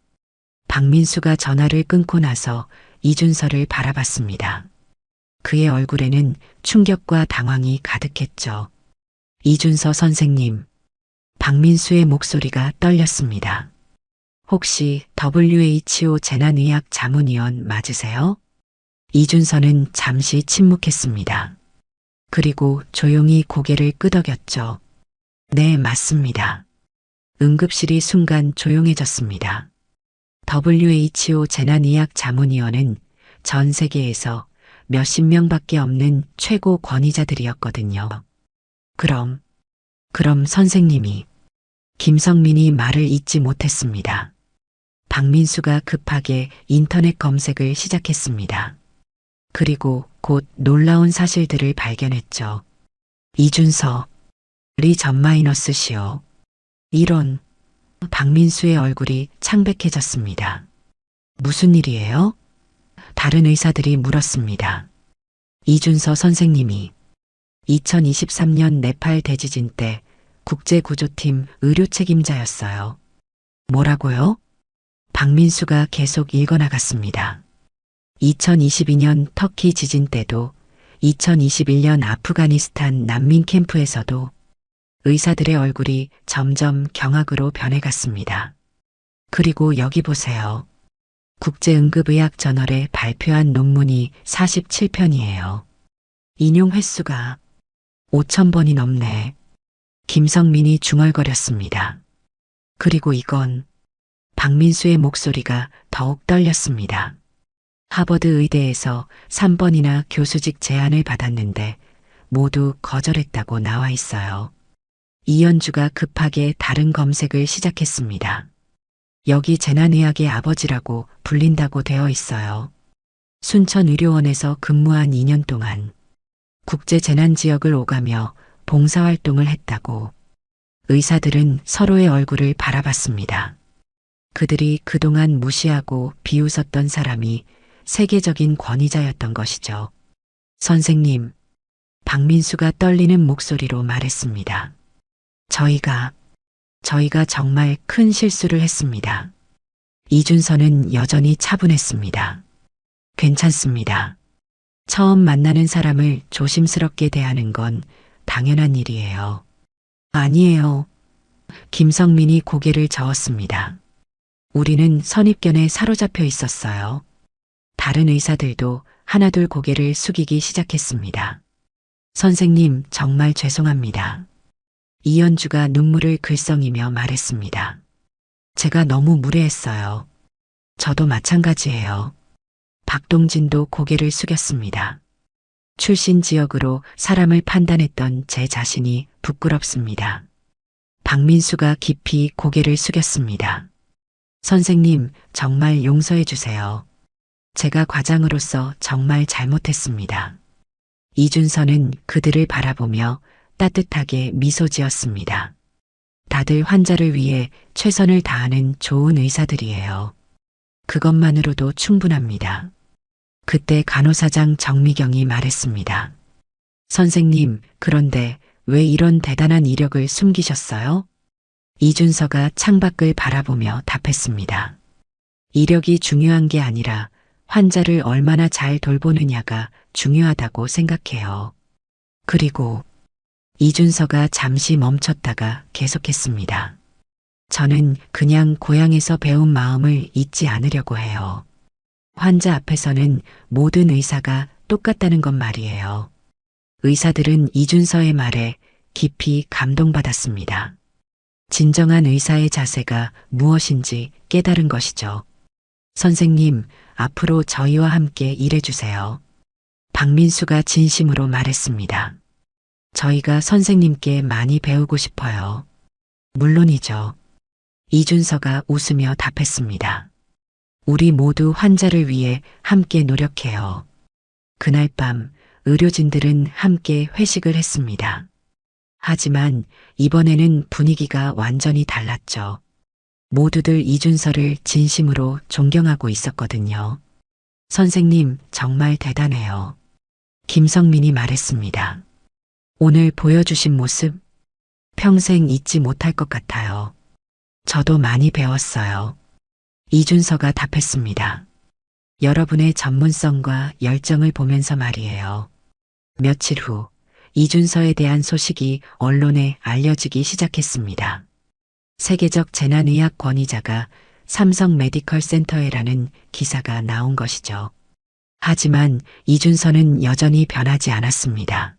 박민수가 전화를 끊고 나서 이준서를 바라봤습니다. 그의 얼굴에는 충격과 당황이 가득했죠. 이준서 선생님, 박민수의 목소리가 떨렸습니다. 혹시 WHO 재난의학 자문위원 맞으세요? 이준서는 잠시 침묵했습니다. 그리고 조용히 고개를 끄덕였죠. 네, 맞습니다. 응급실이 순간 조용해졌습니다. WHO 재난의학 자문위원은 전 세계에서 몇십 명밖에 없는 최고 권위자들이었거든요. 그럼 선생님이. 김성민이 말을 잇지 못했습니다. 박민수가 급하게 인터넷 검색을 시작했습니다. 그리고 곧 놀라운 사실들을 발견했죠. 이준서, 리 전마이너스 시오. 이런. 박민수의 얼굴이 창백해졌습니다. 무슨 일이에요? 다른 의사들이 물었습니다. 이준서 선생님이 2023년 네팔 대지진 때 국제구조팀 의료 책임자였어요. 뭐라고요? 박민수가 계속 읽어나갔습니다. 2022년 터키 지진 때도 2021년 아프가니스탄 난민 캠프에서도 의사들의 얼굴이 점점 경악으로 변해갔습니다. 그리고 여기 보세요. 국제응급의학저널에 발표한 논문이 47편이에요. 인용 횟수가 5,000번이 넘네. 김성민이 중얼거렸습니다. 그리고 이건 박민수의 목소리가 더욱 떨렸습니다. 하버드 의대에서 3번이나 교수직 제안을 받았는데 모두 거절했다고 나와 있어요. 이연주가 급하게 다른 검색을 시작했습니다. 여기 재난의학의 아버지라고 불린다고 되어 있어요. 순천의료원에서 근무한 2년 동안 국제재난지역을 오가며 봉사활동을 했다고. 의사들은 서로의 얼굴을 바라봤습니다. 그들이 그동안 무시하고 비웃었던 사람이 세계적인 권위자였던 것이죠. 선생님, 박민수가 떨리는 목소리로 말했습니다. 저희가 정말 큰 실수를 했습니다. 이준서는 여전히 차분했습니다. 괜찮습니다. 처음 만나는 사람을 조심스럽게 대하는 건 당연한 일이에요. 아니에요. 김성민이 고개를 저었습니다. 우리는 선입견에 사로잡혀 있었어요. 다른 의사들도 하나둘 고개를 숙이기 시작했습니다. 선생님, 정말 죄송합니다. 이연주가 눈물을 글썽이며 말했습니다. 제가 너무 무례했어요. 저도 마찬가지예요. 박동진도 고개를 숙였습니다. 출신 지역으로 사람을 판단했던 제 자신이 부끄럽습니다. 박민수가 깊이 고개를 숙였습니다. 선생님, 정말 용서해 주세요. 제가 과장으로서 정말 잘못했습니다. 이준서는 그들을 바라보며 따뜻하게 미소 지었습니다. 다들 환자를 위해 최선을 다하는 좋은 의사들이에요. 그것만으로도 충분합니다. 그때 간호사장 정미경이 말했습니다. 선생님, 그런데 왜 이런 대단한 이력을 숨기셨어요? 이준서가 창밖을 바라보며 답했습니다. 이력이 중요한 게 아니라 환자를 얼마나 잘 돌보느냐가 중요하다고 생각해요. 그리고 이준서가 잠시 멈췄다가 계속했습니다. 저는 그냥 고향에서 배운 마음을 잊지 않으려고 해요. 환자 앞에서는 모든 의사가 똑같다는 것 말이에요. 의사들은 이준서의 말에 깊이 감동받았습니다. 진정한 의사의 자세가 무엇인지 깨달은 것이죠. 선생님, 앞으로 저희와 함께 일해주세요. 박민수가 진심으로 말했습니다. 저희가 선생님께 많이 배우고 싶어요. 물론이죠. 이준서가 웃으며 답했습니다. 우리 모두 환자를 위해 함께 노력해요. 그날 밤 의료진들은 함께 회식을 했습니다. 하지만 이번에는 분위기가 완전히 달랐죠. 모두들 이준서를 진심으로 존경하고 있었거든요. 선생님, 정말 대단해요. 김성민이 말했습니다. 오늘 보여주신 모습, 평생 잊지 못할 것 같아요. 저도 많이 배웠어요. 이준서가 답했습니다. 여러분의 전문성과 열정을 보면서 말이에요. 며칠 후 이준서에 대한 소식이 언론에 알려지기 시작했습니다. 세계적 재난의학 권위자가 삼성 메디컬 센터에라는 기사가 나온 것이죠. 하지만 이준서는 여전히 변하지 않았습니다.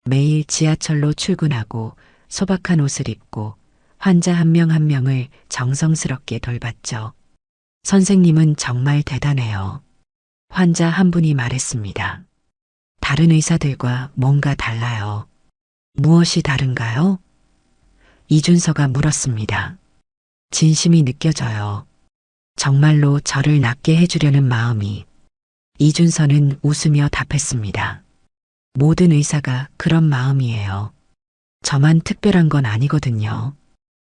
매일 지하철로 출근하고 소박한 옷을 입고 환자 한 명 한 명을 정성스럽게 돌봤죠. 선생님은 정말 대단해요. 환자 한 분이 말했습니다. 다른 의사들과 뭔가 달라요. 무엇이 다른가요? 이준서가 물었습니다. 진심이 느껴져요. 정말로 저를 낫게 해주려는 마음이. 이준서는 웃으며 답했습니다. 모든 의사가 그런 마음이에요. 저만 특별한 건 아니거든요.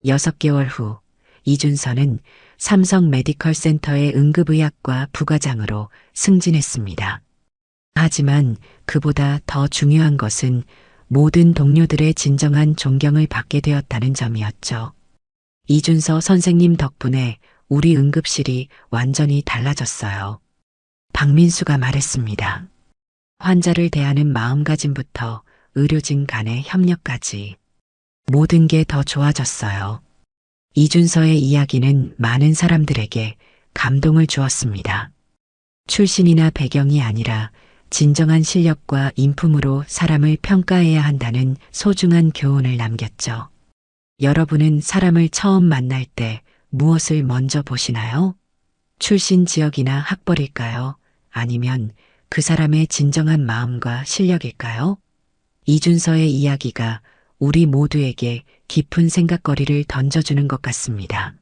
6개월 후 이준서는 삼성 메디컬 센터의 응급의학과 부과장으로 승진했습니다. 하지만 그보다 더 중요한 것은 모든 동료들의 진정한 존경을 받게 되었다는 점이었죠. 이준서 선생님 덕분에 우리 응급실이 완전히 달라졌어요. 박민수가 말했습니다. 환자를 대하는 마음가짐부터 의료진 간의 협력까지 모든 게 더 좋아졌어요. 이준서의 이야기는 많은 사람들에게 감동을 주었습니다. 출신이나 배경이 아니라 진정한 실력과 인품으로 사람을 평가해야 한다는 소중한 교훈을 남겼죠. 여러분은 사람을 처음 만날 때 무엇을 먼저 보시나요? 출신 지역이나 학벌일까요? 아니면 그 사람의 진정한 마음과 실력일까요? 이준서의 이야기가 우리 모두에게 깊은 생각거리를 던져주는 것 같습니다.